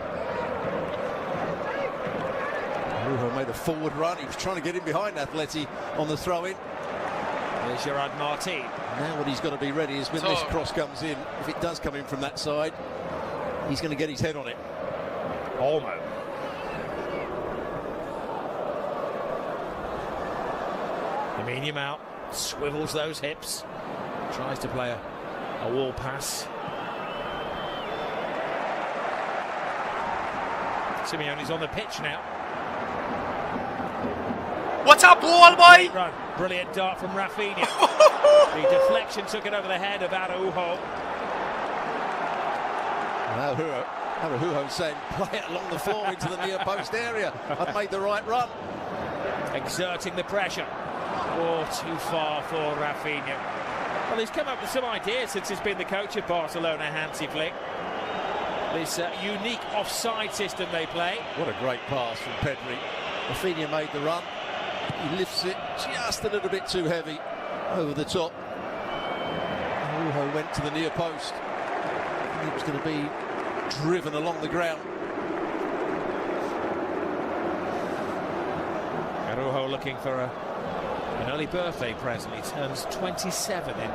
Arujo made a forward run. He was trying to get in behind Atleti on the throw-in. There's Gerard Martin. Now what he's got to be ready is when this cross comes in, if it does come in from that side, he's going to get his head on it. Olmo. Lamine Yamal swivels those hips, tries to play a wall pass. Simeone's on the pitch now. What's up, ball, boy? Run. Brilliant dart from Rafinha. The deflection took it over the head of Araujo. Araujo saying, play it along the floor into the near post area. I've made the right run. Exerting the pressure. Oh, too far for Rafinha. Well, he's come up with some ideas since he's been the coach of Barcelona, Hansi Flick. This unique offside system they play. What a great pass from Pedri. Rafinha made the run. He lifts it just a little bit too heavy over the top. Araujo went to the near post. He was going to be driven along the ground. Araujo looking for an early birthday present. He turns 27 in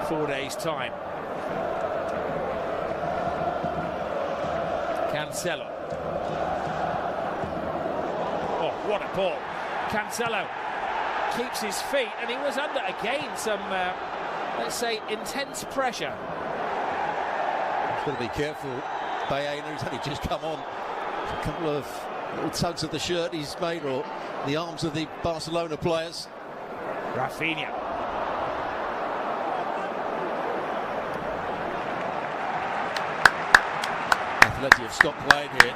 4 days' time. Cancelo. Oh, what a ball. Cancelo keeps his feet, and he was under, again, some, let's say, intense pressure. He's got to be careful. Baena, who's only just come on. A couple of little tugs of the shirt he's made, or the arms of the Barcelona players. Rafinha. Atleti have stopped playing here.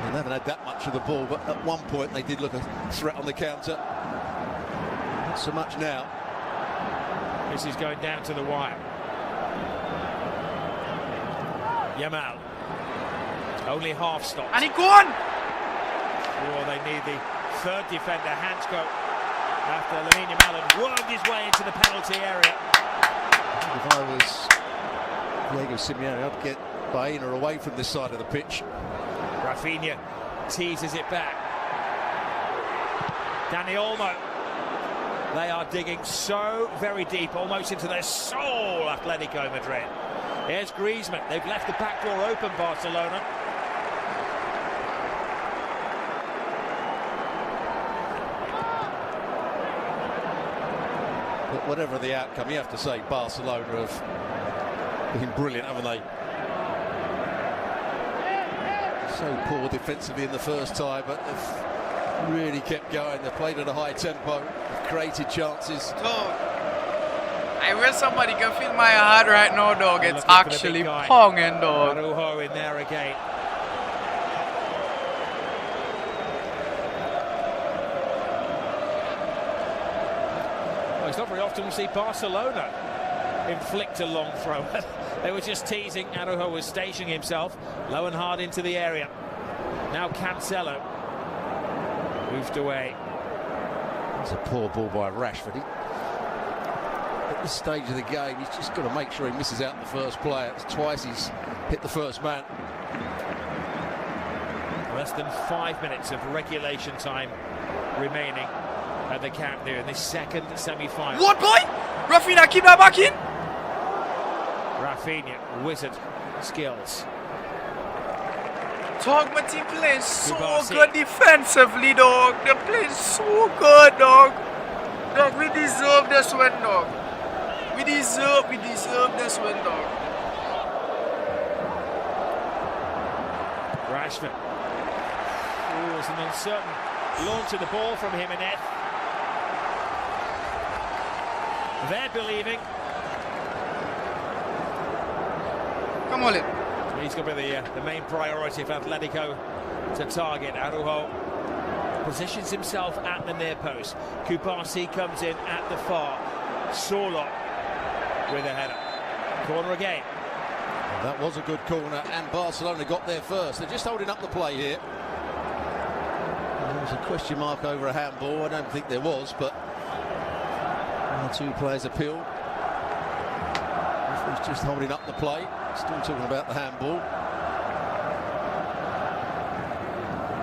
They haven't had that much of the ball, but at one point they did look a threat on the counter. Not so much now. This is going down to the wire. Yamal. Only half stopped. And he gone! Oh, they need the third defender, Hansko, after Lamine Yamal had wormed his way into the penalty area. If I was Diego Simeone, I'd get Baena away from this side of the pitch. Rafinha teases it back. Dani Olmo. They are digging so very deep, almost into their soul, Atletico Madrid. Here's Griezmann. They've left the back door open, Barcelona. But whatever the outcome, you have to say Barcelona have been brilliant, haven't they? So poor defensively in the first tie, but they've really kept going. They've played at a high tempo, they've created chances. Dog, I wish somebody can feel my heart right now, dog. It's actually ponging, dog. Araujo in there again. Well, it's not very often we see Barcelona inflict a long throw. They were just teasing. Araujo was stationing himself low and hard into the area. Now Cancelo moved away. It's a poor ball by Rashford. At this stage of the game, he's just got to make sure he misses out the first player. It's twice he's hit the first man. Less than 5 minutes of regulation time remaining at the Camp Nou in this second semi-final. What, boy? Rafinha, keep that back in. Rafinha, wizard skills. Dog, my team playing so good defensively, dog. They're playing so good, dog. Dog, we deserve this win, dog. We deserve this win, dog. Rashford. Oh, it's an uncertain launch of the ball from Jimenez. They're believing. Come on, He's going to be the main priority for Atletico to target. Araujo positions himself at the near post. Kubasi comes in at the far. Solo with a header. Corner again. Well, that was a good corner, and Barcelona got there first. They're just holding up the play here. There was a question mark over a handball. I don't think there was, but one or two players appealed. He's just holding up the play. Still talking about the handball.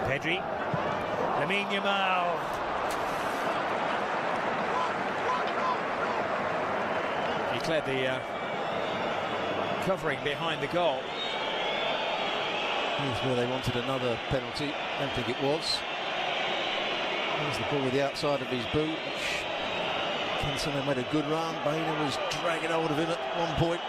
Pedri. Lamine Yamal. He cleared the covering behind the goal. Here's where they wanted another penalty. Don't think it was. There's the ball with the outside of his boot. Cancelo made a good run. Baina was dragging hold of him at one point.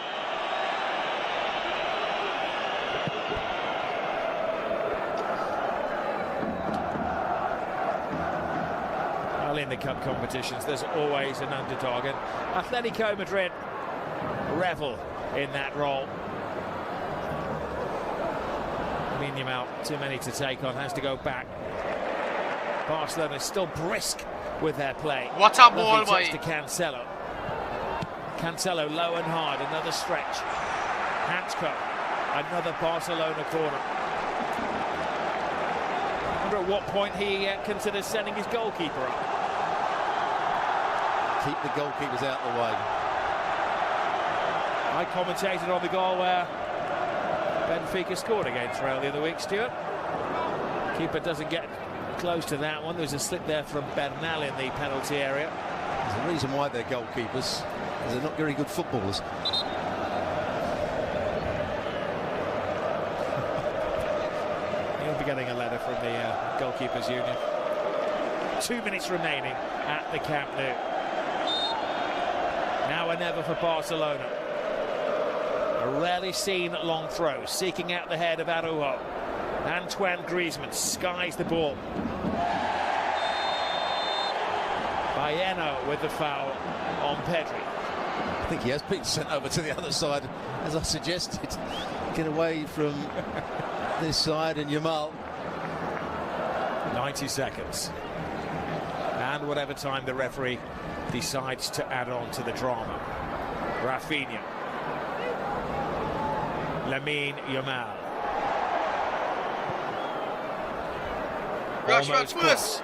Well, in the cup competitions, there's always an underdog, and Atletico Madrid revel in that role. Lamine Yamal, too many to take on, has to go back. Barcelona is still brisk with their play. What a ball, boy! To Cancelo. Cancelo low and hard, another stretch. Hansko, another Barcelona corner. I wonder at what point he considers sending his goalkeeper up. Keep the goalkeepers out of the way. I commentated on the goal where Benfica scored against Real the other week, Stuart. Keeper doesn't get close to that one. There's a slip there from Bernal in the penalty area. There's a reason why they're goalkeepers, because they're not very good footballers. He'll be getting a letter from the goalkeepers union. 2 minutes remaining at the Camp Nou. Now or never for Barcelona. A rarely seen long throw, seeking out the head of Araujo. Antoine Griezmann skies the ball. Baena with the foul on Pedri. I think he has been sent over to the other side, as I suggested. Get away from this side, and Yamal. 90 seconds. And whatever time the referee decides to add on to the drama. Rafinha. Lamine Yamal. Rashford first.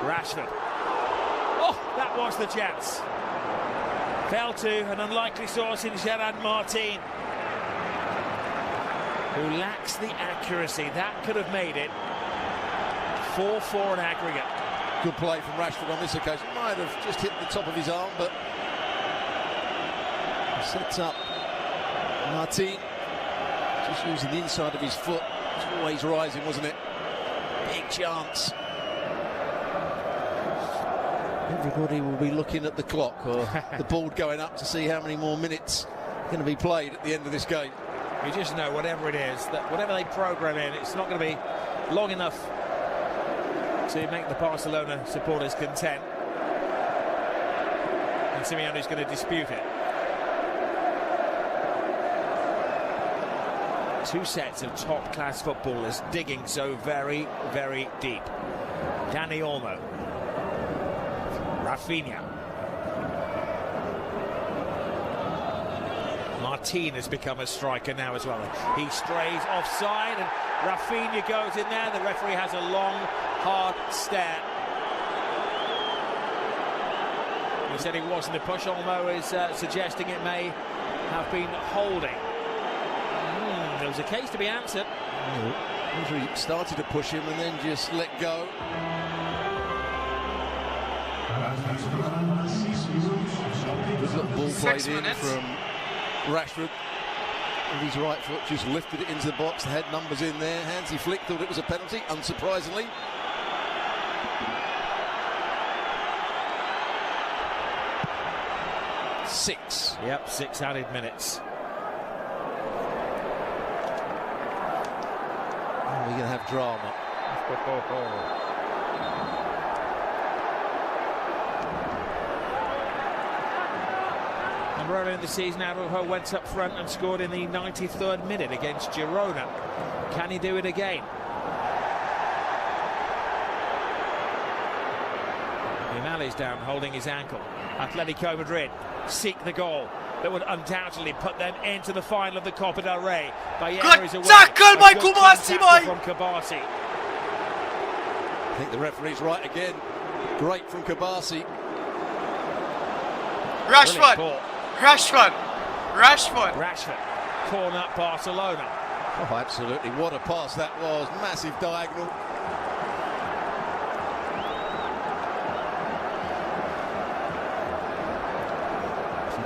Rashford. Oh, that was the chance. Fell to an unlikely source in Gerard Martin, who lacks the accuracy. That could have made it 4-4 in aggregate. Good play from Rashford on this occasion. Might have just hit the top of his arm, but sets up Martin. Just using the inside of his foot. It's always rising, wasn't it? Big chance. Everybody will be looking at the clock or the board going up to see how many more minutes are going to be played at the end of this game. You just know, whatever it is, that whatever they program in, it's not going to be long enough to make the Barcelona supporters content. And Simeone's going to dispute it. Two sets of top-class footballers digging so very, very deep. Dani Olmo. Rafinha. Martin has become a striker now as well. He strays offside and Rafinha goes in there. The referee has a long, hard stare. He said it wasn't a push. Olmo is suggesting it may have been holding. There was a case to be answered. He started to push him and then just let go. Good little ball played in from Rashford. With his right foot, just lifted it into the box. The head numbers in there. Hansi Flick thought it was a penalty, unsurprisingly. Six. Yep, 6 added minutes. We're going to have drama. And earlier in the season, Araujo went up front and scored in the 93rd minute against Girona. Can he do it again? Yamal is down, holding his ankle. Atletico Madrid seek the goal that would undoubtedly put them into the final of the Copa del Rey. Good tackle by Kubasi, boy! From Kubasi. I think the referee's right again. Great from Kubasi. Rashford. Corner Barcelona. Oh, absolutely. What a pass that was. Massive diagonal.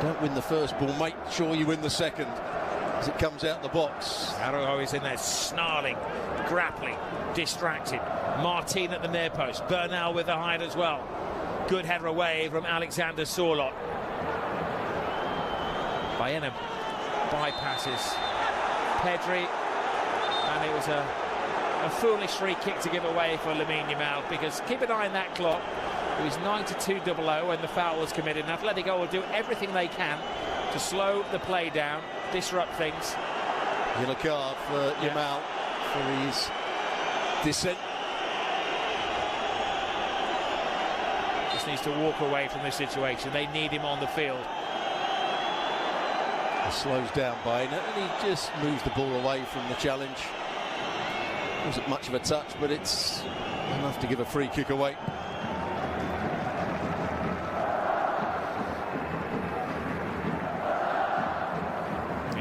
Don't win the first ball, make sure you win the second as it comes out the box. Araujo is in there snarling, grappling, distracted. Martin at the near post. Bernal with the hide as well. Good header away from Alexander Sorloth. Baena bypasses Pedri, and it was a foolish free kick to give away for Lamine Yamal, because keep an eye on that clock. It was 9-2-0 when the foul was committed, and Atletico will do everything they can to slow the play down, disrupt things. Yellow card for Yamal for his dissent. Just needs to walk away from this situation. They need him on the field. He slows down Baena and he just moves the ball away from the challenge. Wasn't much of a touch, but it's enough to give a free kick away.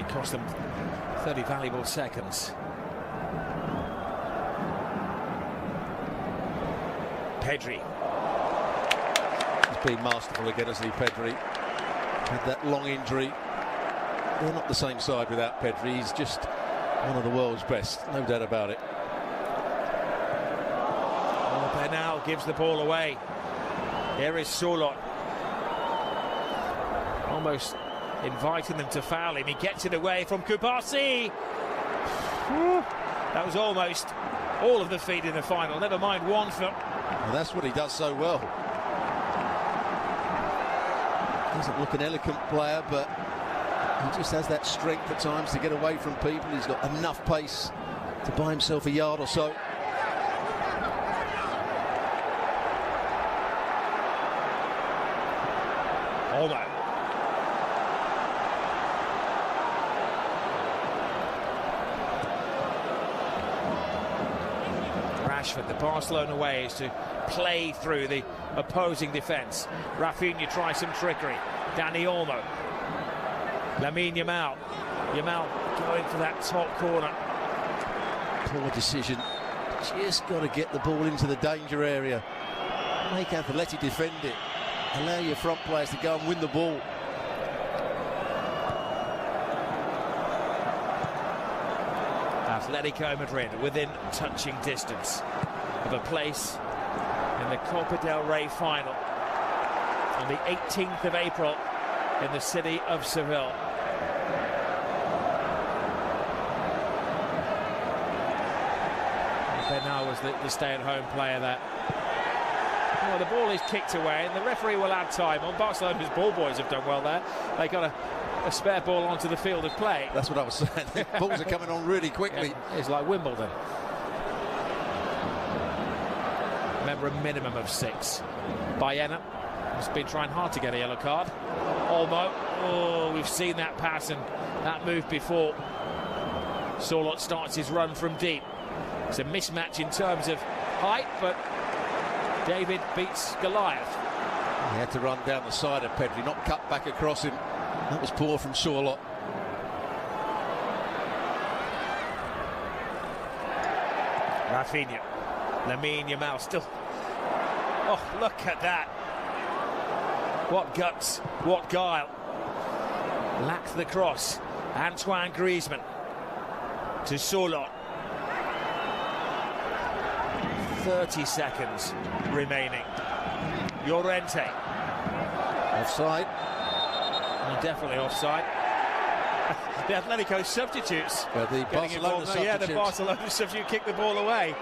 Cost them 30 valuable seconds. Pedri. He's been masterful again, hasn't he, Pedri? Had that long injury. They're not the same side without Pedri. He's just one of the world's best, no doubt about it. Oh, Bernal gives the ball away. Here is Sorloth. Almost inviting them to foul him. He gets it away from Kubasi. That was almost all of the feet in the final, never mind one foot. Well, that's what he does so well. Doesn't look an elegant player, but he just has that strength at times to get away from people. He's got enough pace to buy himself a yard or so. Olmo. Rashford, the Barcelona way is to play through the opposing defence. Rafinha tries some trickery. Dani Olmo. Lamine Yamal. Yamal going for that top corner. Poor decision. Just got to get the ball into the danger area. Make Atleti defend it. Allow your front players to go and win the ball. Atletico Madrid within touching distance of a place in the Copa del Rey final on the 18th of April in the city of Seville. Bernal was the stay-at-home player there. Well, the ball is kicked away, and the referee will add time on. Barcelona's ball boys have done well there. They got a spare ball onto the field of play. That's what I was saying. Balls are coming on really quickly. It's like Wimbledon. Remember, a minimum of 6. Baena has been trying hard to get a yellow card. Olmo, oh, we've seen that pass and that move before. Sorloth starts his run from deep. It's a mismatch in terms of height, but David beats Goliath. He had to run down the side of Pedri, not cut back across him. That was poor from Sorloth. Rafinha, Lamine Yamal still. Oh, look at that. What guts, what guile. Lacked the cross. Antoine Griezmann to Sorloth. 30 seconds remaining. Llorente. Offside. Definitely offside. The Atletico substitutes. The Barcelona substitutes. Yeah, the Barcelona substitute kicked the ball away.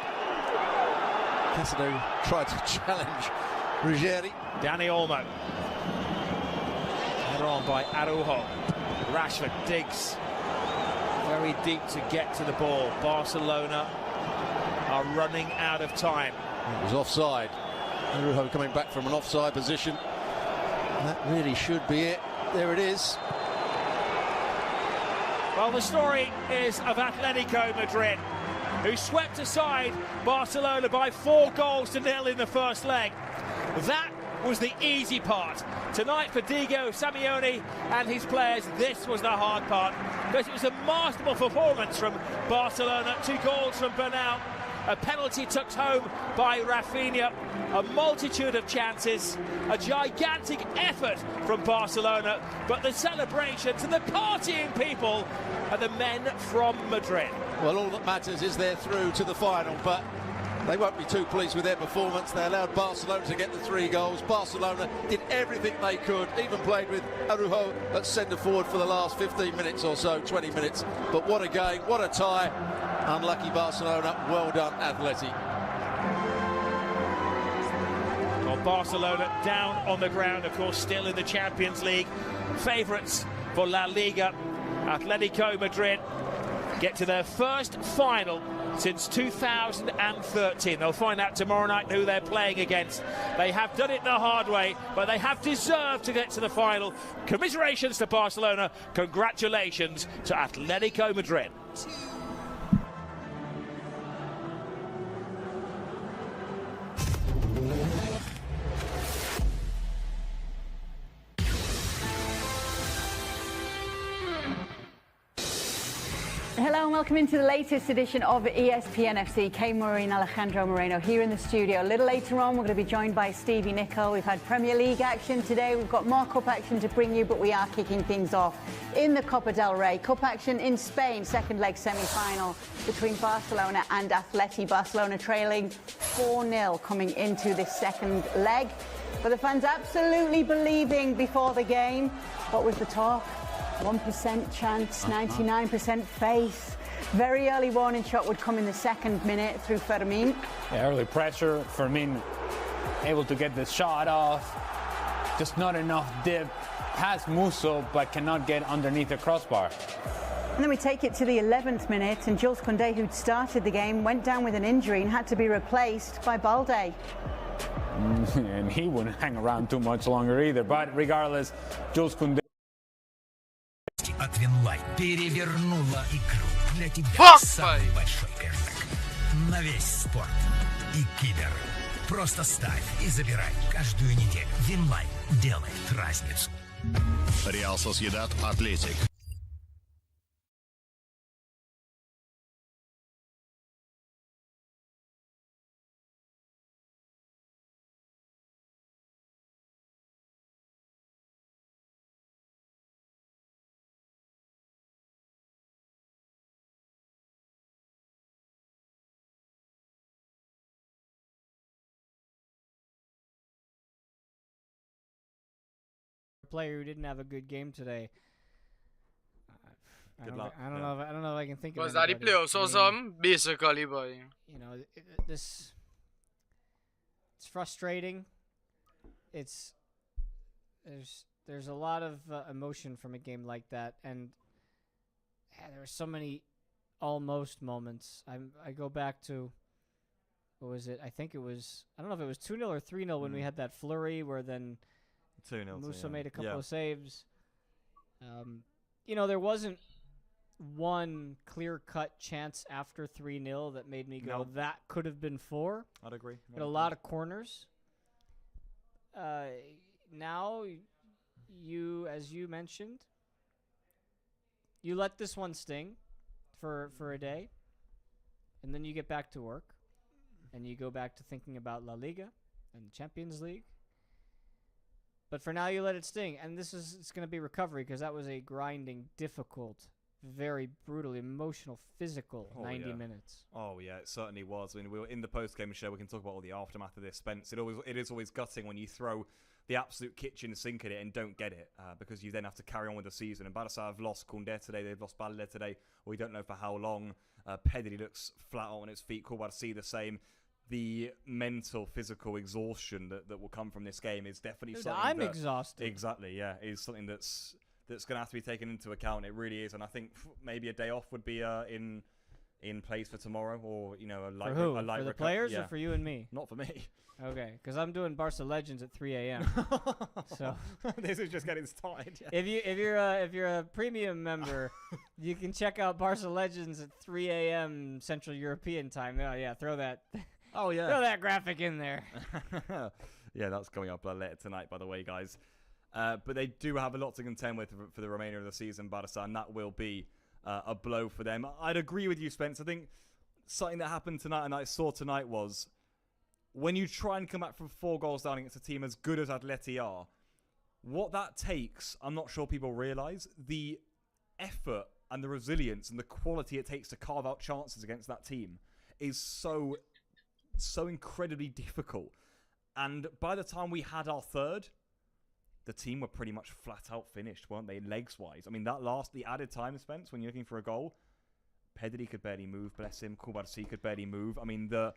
Casado tried to challenge Ruggeri. Dani Olmo. Header on by Araujo. Rashford digs very deep to get to the ball. Barcelona are running out of time. It was offside. Araujo coming back from an offside position. That really should be it. There it is. Well, the story is of Atletico Madrid, who swept aside Barcelona by 4 goals to 0 in the first leg. That was the easy part. Tonight for Diego Simeone and his players, this was the hard part, because it was a masterful performance from Barcelona. 2 goals from Bernal, a penalty tucked home by Rafinha, a multitude of chances, a gigantic effort from Barcelona, but the celebrations and the partying people are the men from Madrid. Well, all that matters is they're through to the final, but they won't be too pleased with their performance. They allowed Barcelona to get the 3 goals. Barcelona did everything they could, even played with Araujo at centre forward for the last 15 minutes or so, 20 minutes. But what a game, what a tie. Unlucky Barcelona. Well done, Atleti. Well, Barcelona down on the ground, of course, still in the Champions League. Favourites for La Liga. Atletico Madrid get to their first final since 2013. They'll find out tomorrow night who they're playing against. They have done it the hard way, but they have deserved to get to the final. Commiserations to Barcelona. Congratulations to Atletico Madrid. Hello and welcome into the latest edition of ESPN FC. Kay Murray and Alejandro Moreno here in the studio. A little later on, we're going to be joined by Stevie Nicol. We've had Premier League action today. We've got more Cup action to bring you, but we are kicking things off in the Copa del Rey. Cup action in Spain, second leg semi-final between Barcelona and Atleti. Barcelona trailing 4-0 coming into this second leg. But the fans absolutely believing before the game. What was the talk? 1% chance, 99% faith. Very early warning shot would come in the second minute through Fermin. Yeah, early pressure. Fermin able to get the shot off. Just not enough dip. Has Musso, but cannot get underneath the crossbar. And then we take it to the 11th minute, and Jules Koundé, who'd started the game, went down with an injury and had to be replaced by Balde. And he wouldn't hang around too much longer either. But regardless, Jules Koundé от Винлайн перевернула игру. Для тебя самый большой кэшбэк на весь спорт и кибер. Просто ставь и забирай каждую неделю. Винлайн делает разницу. Реал Сосьедад Атлетик. Player who didn't have a good game today. Good luck. I don't know. I don't know if I can think of. Was that the playoffs or something? Basically, boy. You know, it's frustrating. There's a lot of emotion from a game like that, and there were so many almost moments. I go back to, what was it? I think it was, I don't know if it was 2-0 or 3-0 when we had that flurry where then 2-0. Musso made a couple of saves. You know, there wasn't one clear-cut chance after 3-0 that made me go, that could have been 4. I'd agree. But a lot of corners. Now, as you mentioned, you let this one sting for a day, and then you get back to work, and you go back to thinking about La Liga and the Champions League. But for now, you let it sting, and it's going to be recovery because that was a grinding, difficult, very brutal, emotional, physical 90 minutes. Oh yeah, it certainly was. I mean, we were in the post-game show. We can talk about all the aftermath of this, Spence. It is always gutting when you throw the absolute kitchen sink at it and don't get it, because you then have to carry on with the season. And Barca have lost Koundé today, they've lost Balde today, we don't know for how long. Pedri looks flat on his feet, Koubarsi the same. The mental, physical exhaustion that will come from this game is definitely something I'm exhausted. Exactly, yeah. Is something that's going to have to be taken into account. It really is. And I think maybe a day off would be in place for tomorrow, or, you know, a light... For who? A light for the players or for you and me? Not for me. Okay, because I'm doing Barca Legends at 3 a.m. So this is just getting started. Yeah. If you're a premium member, you can check out Barca Legends at 3 a.m. Central European time. Oh yeah, throw that. Oh yeah, throw that graphic in there. Yeah, that's coming up later tonight, by the way, guys. But they do have a lot to contend with for the remainder of the season, Barca, and that will be a blow for them. I'd agree with you, Spence. I think something that happened tonight and I saw tonight was, when you try and come back from 4 goals down against a team as good as Atleti are, what that takes, I'm not sure people realise, the effort and the resilience and the quality it takes to carve out chances against that team is so incredibly difficult. And by the time we had our third, the team were pretty much flat out finished, weren't they, legs-wise? I mean, the added time, Spence, when you're looking for a goal, Pedri could barely move, bless him. Koubarsi could barely move. I mean, the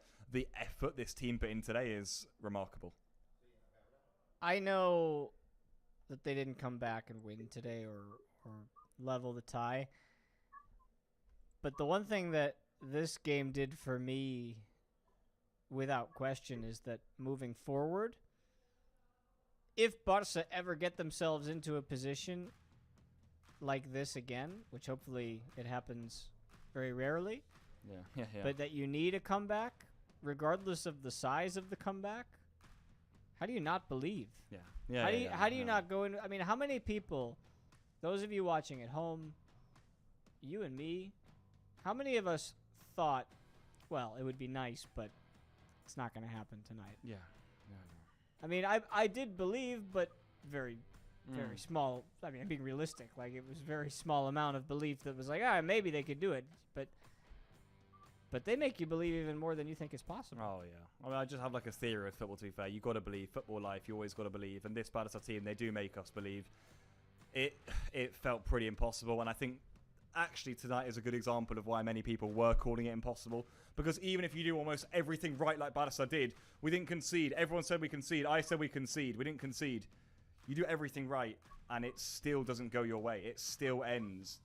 effort this team put in today is remarkable. I know that they didn't come back and win today or level the tie. But the one thing that this game did for me, without question, is that moving forward, if Barca ever get themselves into a position like this again, which hopefully it happens very rarely, yeah. but that you need a comeback, regardless of the size of the comeback, how do you not believe? How do you not go in? I mean, how many people, those of you watching at home, you and me, how many of us thought, well, it would be nice, but it's not going to happen tonight? Yeah. I mean, I did believe, but very small. I mean, I'm being realistic. Like, it was a very small amount of belief that was like, maybe they could do it. But they make you believe even more than you think is possible. Oh, yeah. I mean, I just have like a theory with football, to be fair. You got to believe. Football life, you always got to believe. And this Barca team, they do make us believe. It felt pretty impossible. And I think actually tonight is a good example of why many people were calling it impossible. Because even if you do almost everything right like Barca did, we didn't concede. Everyone said we concede. I said we concede. We didn't concede. You do everything right, and it still doesn't go your way. It still ends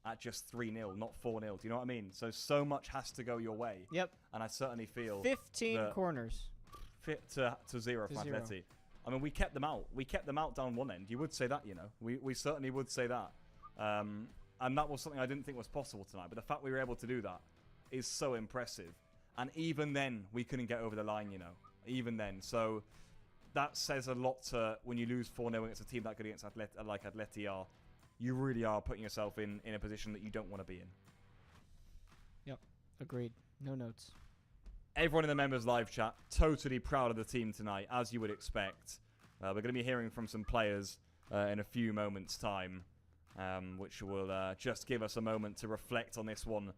at just 3-0, not 4-0. Do you know what I mean? So much has to go your way. Yep. And I certainly feel 15 corners. Fit to 0 for Atleti. I mean, we kept them out. We kept them out down one end. You would say that, you know. We certainly would say that. And that was something I didn't think was possible tonight. But the fact we were able to do that is so impressive. And even then, we couldn't get over the line, you know. Even then. So that says a lot to when you lose 4-0 against a team that good against like Atleti are. You really are putting yourself in a position that you don't want to be in. Yep. Agreed. No notes. Everyone in the members live chat, totally proud of the team tonight, as you would expect. We're going to be hearing from some players in a few moments' time, which will just give us a moment to reflect on this one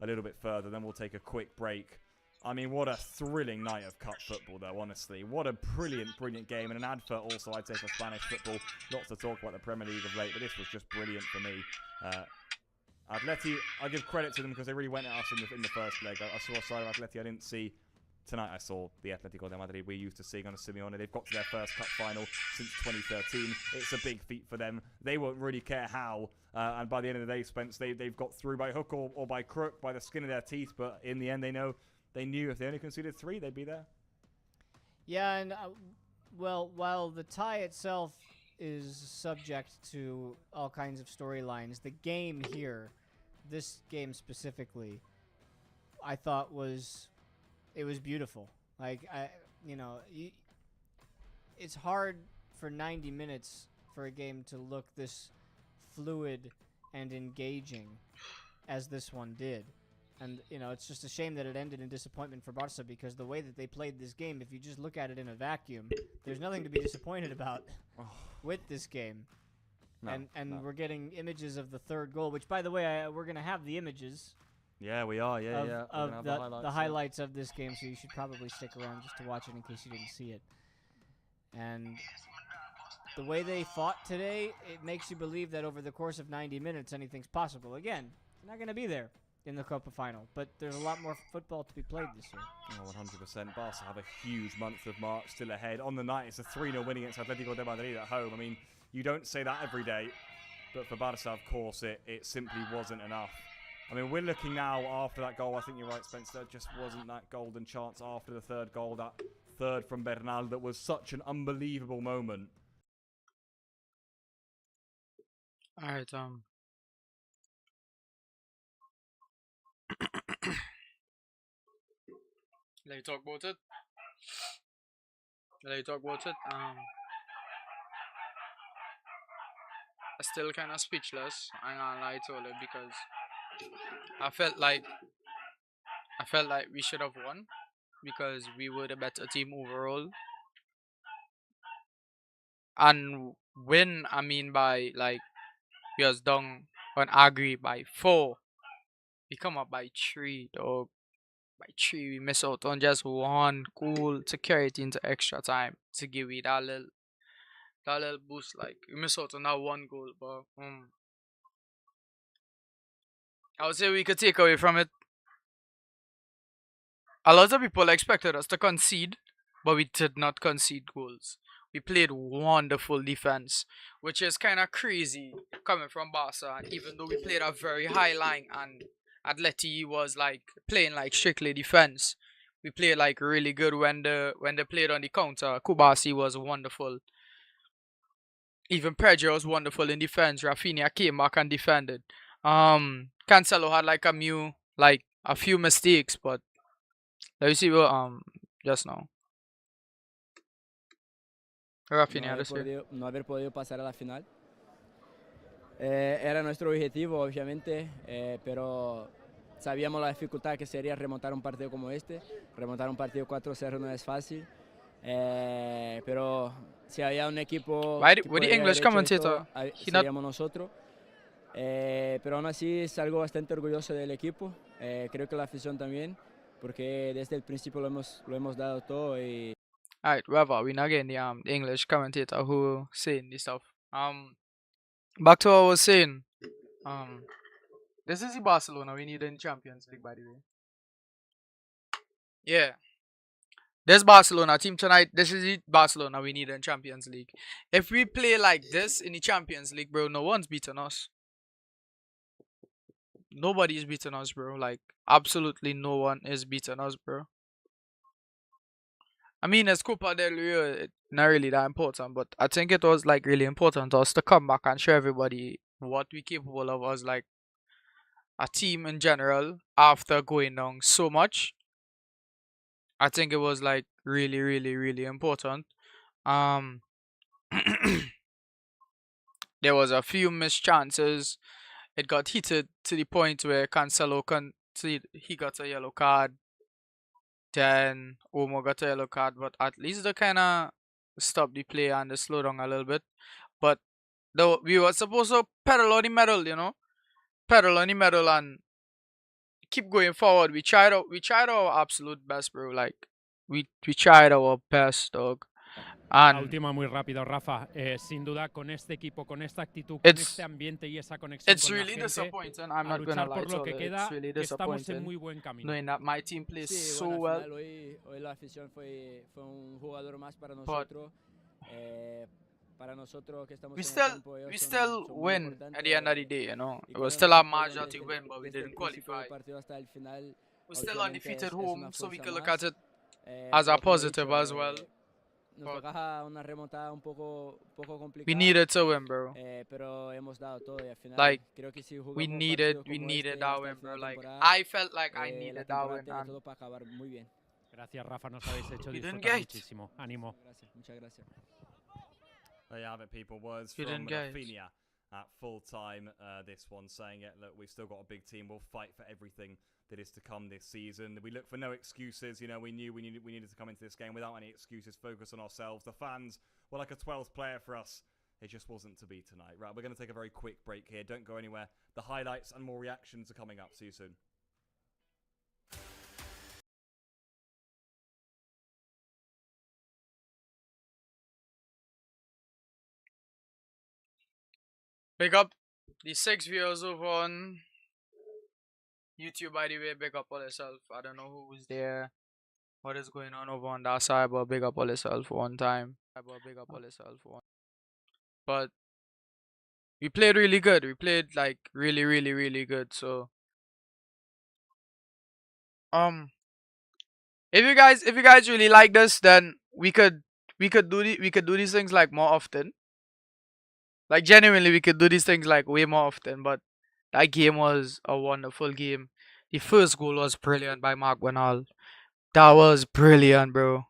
a little bit further. Then we'll take a quick break. I mean, what a thrilling night of cup football, though, honestly. What a brilliant, brilliant game. And an advert also, I'd say, for Spanish football. Lots to talk about the Premier League of late, but this was just brilliant for me. Atleti, I give credit to them because they really went at us in the first leg. I saw a side of Atleti I didn't see. Tonight I saw the Atletico de Madrid we're used to seeing under Simeone. They've got to their first cup final since 2013. It's a big feat for them. They won't really care how. And by the end of the day, Spence, they've got through by hook or by crook, by the skin of their teeth. But in the end, they knew if they only conceded 3, they'd be there. Yeah, and well, while the tie itself is subject to all kinds of storylines, the game here, this game specifically, I thought was beautiful. Like, it's hard for 90 minutes for a game to look this fluid and engaging as this one did. And, it's just a shame that it ended in disappointment for Barca, because the way that they played this game, if you just look at it in a vacuum, there's nothing to be disappointed about with this game. No, and we're getting images of the third goal, which, by the way, we're going to have the images. Yeah, we are. Of the highlights of this game, so you should probably stick around just to watch it in case you didn't see it. And the way they fought today, it makes you believe that over the course of 90 minutes, anything's possible. Again, they're not going to be there in the Copa final, but there's a lot more football to be played this year. Oh, 100%. Barca have a huge month of March still ahead. On the night, it's a 3-0 win against Atletico de Madrid at home. I mean, you don't say that every day, but for Barca, of course, it simply wasn't enough. I mean, we're looking now after that goal. I think you're right, Spence. There just wasn't that golden chance after the third goal. That third from Bernal, that was such an unbelievable moment. All right, let me talk about it. I'm still kind of speechless. I'm gonna lie to you, because I felt like we should have won, because we were the better team overall. And win, I mean by, like, we was down on Agri by 4. We come up by 3, dog. By 3, we miss out on just one goal to carry it into extra time to give it that little boost. Like, we miss out on that one goal, but I would say we could take away from it. A lot of people expected us to concede, but we did not concede goals. We played wonderful defense, which is kind of crazy coming from Barca. Even though we played a very high line and Atleti was like playing like strictly defense, we played like really good when they played on the counter. Kubasi was wonderful. Even Pedro was wonderful in defense. Rafinha came back and defended. Cancelo had like a few mistakes, but let me see what just now. Rafinha, no haber podido pasar a la final. Era nuestro objetivo, obviamente, pero sabíamos la dificultad que sería remontar un partido como este. Remontar un partido 4-0 no es fácil, pero si había un equipo que podría haber hecho esto, seríamos nosotros. Pero aún así es algo bastante orgulloso del equipo. Creo que la afición también, porque desde el principio lo hemos dado todo. Y alright, whatever. We're not getting the English commentator who saying this stuff. Back to what I was saying. This is the Barcelona we need in Champions League, by the way. Yeah. This Barcelona team tonight, this is the Barcelona we need in Champions League. If we play like this in the Champions League, bro, no one's beating us. Nobody's beating us, bro. Like, absolutely no one is beating us, bro. I mean, it's Copa del Rey, not really that important, but I think it was like really important to us to come back and show everybody what we're capable of as like a team in general after going down so much. I think it was like really, really, really important. There was a few missed chances. It got heated to the point where Cancelo he got a yellow card. Then Omo got a yellow card, but at least they kind of stopped the play and they slowed down a little bit. But though we were supposed to pedal on the metal, and keep going forward. We tried our absolute best, bro. Like we tried our best, dog. And última muy rápido, Rafa. Sin duda, con este equipo, con esta actitud, con este ambiente y esa conexión con la really gente, disappointing. I'm a not gonna luchar lie por lo to que you. queda, It's really que estamos en disappointing muy buen camino. knowing that my team plays Sí, so bueno, al well. final hoy la afición fue un jugador más para But nosotros. Para nosotros que estamos we en el still campo, ellos we son, still son muy win importantes. at the end of the day, you know. Y It was con still hemos a estado match that we win, but we desde el didn't principio del qualify. partido hasta el final. We're still Obviamente undefeated es home, una so we fuerza can look más. at it as a Pero como he positive dicho, as well. nos But tocaba una remontada un poco we complicada. needed to win, bro. Pero hemos dado todo y al final Like creo que si jugamos we partidos como needed este that hasta win, el bro. final de Like temporada, I felt like I la needed that temporada win, tiene and todo para acabar muy bien. Gracias, Rafa. Nos habéis hecho you didn't disfrutar get. muchísimo. Ánimo. Gracias, muchas gracias. There you have it, people. Words You from didn't get it. Rafinha at full time. This one saying it. Look, we've still got a big team. We'll fight for everything that is to come this season. We look for no excuses. You know, we knew we needed to come into this game without any excuses. Focus on ourselves. The fans were like a 12th player for us. It just wasn't to be tonight. Right, we're going to take a very quick break here. Don't go anywhere. The highlights and more reactions are coming up. See you soon. Big up the 6 viewers over on YouTube, by the way. Big up all yourself. I don't know who was there, what is going on over on that side, but big up all yourself one time. But we played really good. We played like really, really, really good. So if you guys really like this, then we could do these things like more often. Like genuinely, we could do these things like way more often. But that game was a wonderful game. The first goal was brilliant by Mark Bernal. That was brilliant, bro.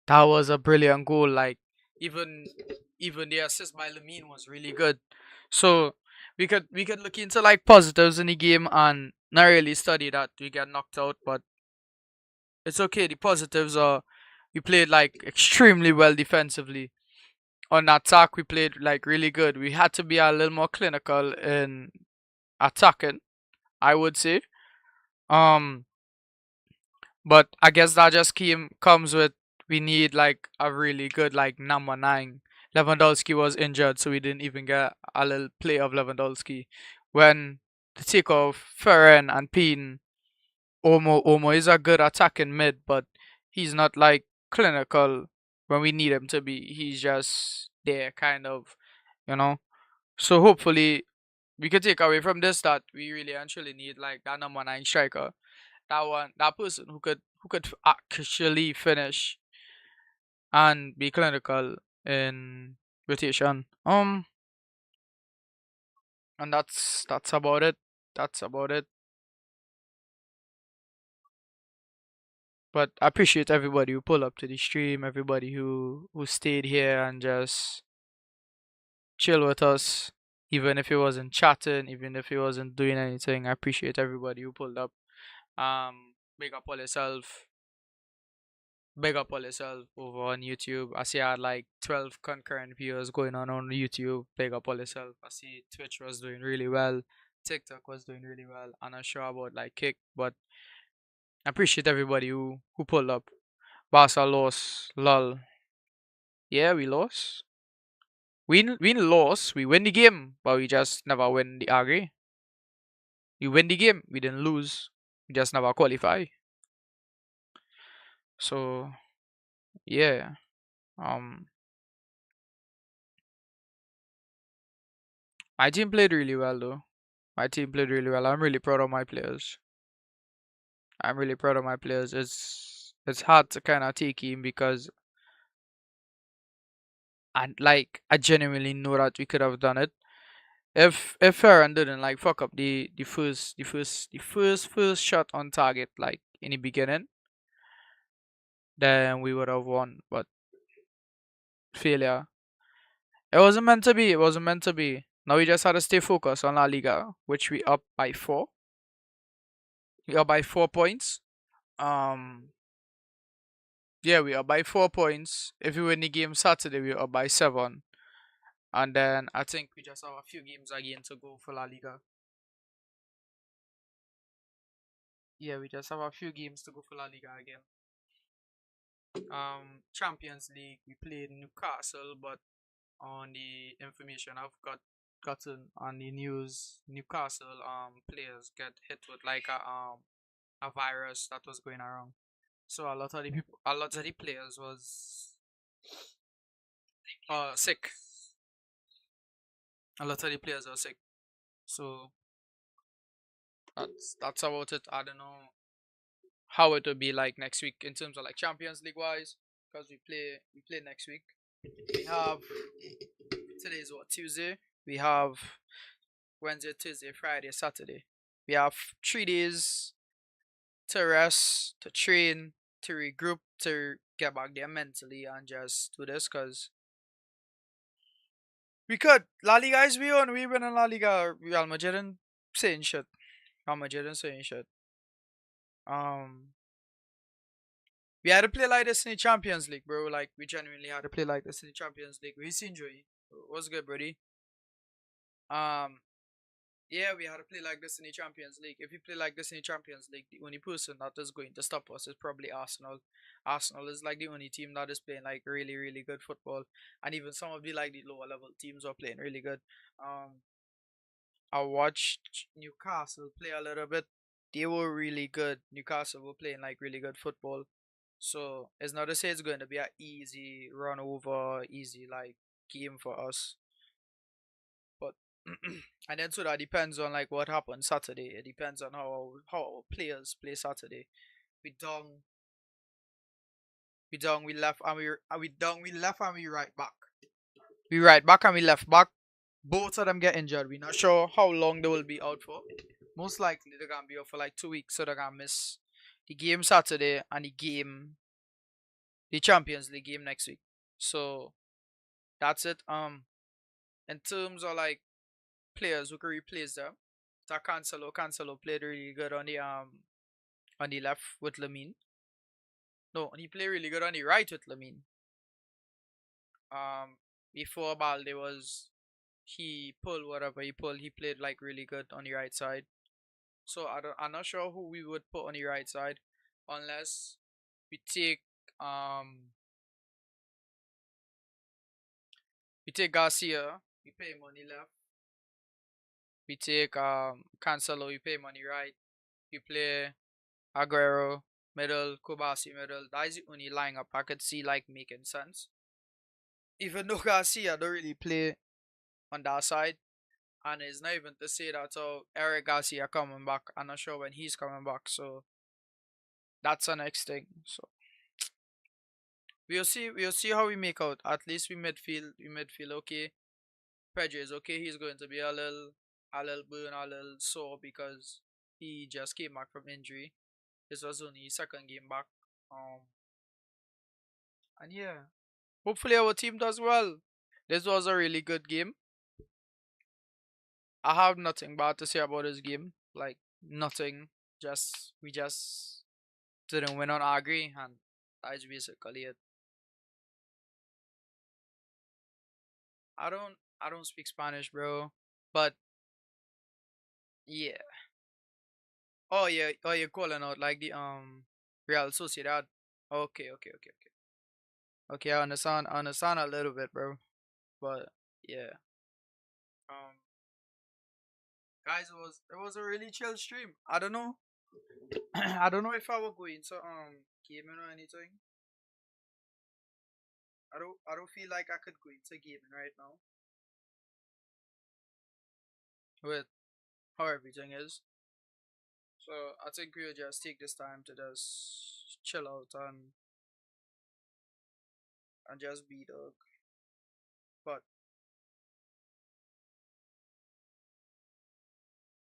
That was a brilliant goal. Like even the assist by Lamine was really good. So we could look into like positives in the game and not really study that we get knocked out, but it's okay. The positives are we played like extremely well defensively. On attack, we played like really good. We had to be a little more clinical in attacking, I would say. But I guess that just comes with we need like a really good like number 9. Lewandowski was injured, so we didn't even get a little play of Lewandowski. When the take of Ferran and Peen, Omo is a good attacking mid, but he's not like clinical when we need him to be. He's just there, kind of, you know. So hopefully we could take away from this that we really actually need like that number 9 striker, that person who could actually finish and be clinical in rotation. And that's about it. That's about it. But I appreciate everybody who pulled up to the stream, everybody who stayed here and just chill with us, even if he wasn't chatting, even if he wasn't doing anything. I appreciate everybody who pulled up. Big up all yourself. Big up all yourself over on YouTube. I see I had like 12 concurrent viewers going on YouTube. Big up all yourself. I see Twitch was doing really well. TikTok was doing really well. I'm not sure about like Kick, but I appreciate everybody who pulled up. Barca lost. Lol. Yeah, we lost. We lost. We win the game, but we just never win the agree. We win the game. We didn't lose. We just never qualify. So yeah. My team played really well though. My team played really well. I'm really proud of my players. I'm really proud of my players. It's hard to kind of take in because I genuinely know that we could have done it. If Ferran didn't like fuck up the first shot on target like in the beginning, then we would have won. But failure. It wasn't meant to be. It wasn't meant to be. Now we just had to stay focused on La Liga, which we up by 4. We are by 4 points. Yeah, we are by 4 points. If we win the game Saturday, we are by 7. And then I think we just have a few games again to go for La Liga. Yeah, we just have a few games to go for La Liga again. Champions League, we played Newcastle, but on the information I've gotten on the news, Newcastle players get hit with like a virus that was going around. So a lot of the players was sick. A lot of the players are sick. So that's about it. I don't know how it will be like next week in terms of like Champions League wise, because we play next week. We have today is what, Tuesday. We have Wednesday, Thursday, Friday, Saturday. We have 3 days to rest, to train, to regroup, to get back there mentally and just do this because we could. La Liga is we won. We win in La Liga. Real Madrid and saying shit. Real Madrid and saying shit. We had to play like this in the Champions League, bro. Like, we genuinely had to play like this in the Champions League. We seen Joey. What's good, buddy? Yeah, we had to play like this in the Champions League. If we play like this in the Champions League, the only person that is going to stop us is probably Arsenal. Arsenal is like the only team that is playing like really, really good football, and even some of the like the lower level teams are playing really good. I watched Newcastle play a little bit. They were really good. Newcastle were playing like really good football. So it's not to say it's going to be an easy run over, easy like game for us. But and then so that depends on like what happens Saturday. It depends on how our players play Saturday. We left and we left and we right back. We right back and we left back. Both of them get injured. We're not sure how long they will be out for. Most likely they're gonna be out for like 2 weeks, so they're gonna miss the game Saturday and the Champions League game next week. So that's it. In terms of like players who can replace them, that Cancelo played really good on the left with Lamine. No, he played really good on the right with Lamine. Before Balde he pulled whatever he pulled. He played like really good on the right side. So I'm not sure who we would put on the right side, unless we take Garcia. We pay him on the left. We take Cancelo. We pay him on the right. We play Aguero middle, Kubasi middle. That is the only lineup I could see like making sense. Even though Garcia don't really play on that side, and it's not even to say that Eric Garcia coming back. I'm not sure when he's coming back, so that's the next thing. So we'll see how we make out. At least we midfield okay. Pedro is okay. He's going to be a little burn, a little sore because he just came back from injury. This was only his second game back. And yeah, hopefully our team does well. This was a really good game. I have nothing bad to say about this game. Like, nothing. We just didn't win on agree, and that's basically it. I don't speak Spanish, bro. But yeah. Oh yeah, you're calling out like the Real Sociedad. Okay. Okay, I understand a little bit, bro. But yeah. Guys, it was a really chill stream. I don't know. I don't know if I will go into gaming or anything. I don't feel like I could go into gaming right now. With how everything is. So I think we'll just take this time to just chill out and just be dog. But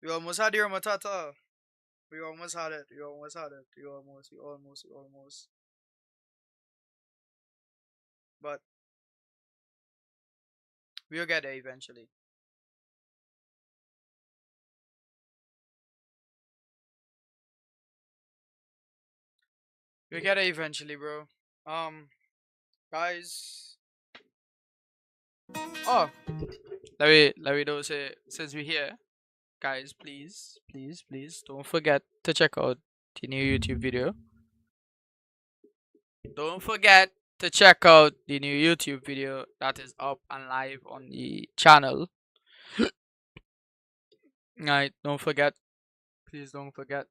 we almost had the Remontada. We almost had it. We almost. But we'll get there eventually. We'll get there eventually, bro. Guys. Oh, let me know say since we're here, guys, please don't forget to check out the new YouTube video. don't forget to check out the new YouTube video that is up and live on the channel. Right, don't forget. Please don't forget.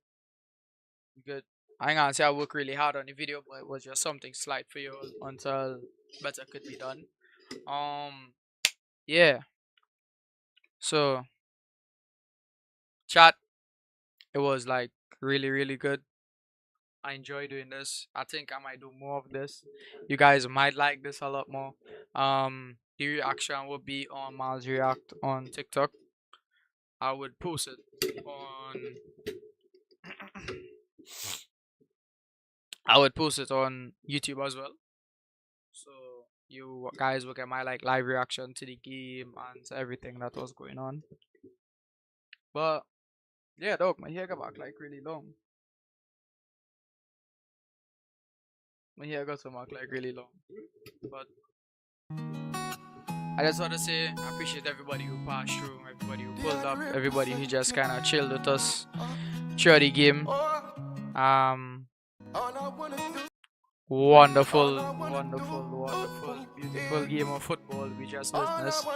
Good. I ain't gonna say I work really hard on the video, but it was just something slight for you until better could be done. Yeah. So, chat, it was like really, really good. I enjoy doing this. I think I might do more of this. You guys might like this a lot more. The reaction will be on Miles React on TikTok. I would post it on YouTube as well. So you guys will get my like live reaction to the game and to everything that was going on. But yeah, dog, my hair got back like really long. My hair got to back like really long. But I just want to say I appreciate everybody who passed through, everybody who pulled up, everybody who just kind of chilled with us throughout the game. Wonderful, beautiful game of football we just witnessed.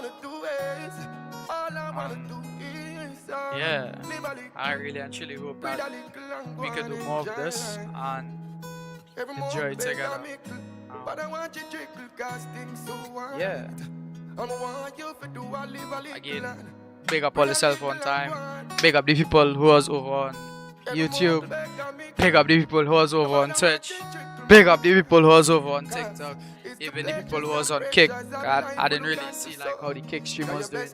Yeah, I really and truly hope that we can do more of this and enjoy it together. Yeah. Again, big up all yourself one time. Big up the people who was over on YouTube. Big up the people who was over on Twitch. Big up the people who was over on TikTok. Even the people who was on Kick. I didn't really see like how the Kick stream was doing,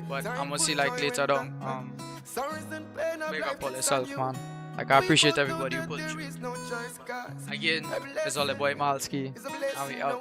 but I'm gonna see like later on. Big up all yourself, man. Like I appreciate everybody who pulled through. Again, it's all the boy Malski, and we out.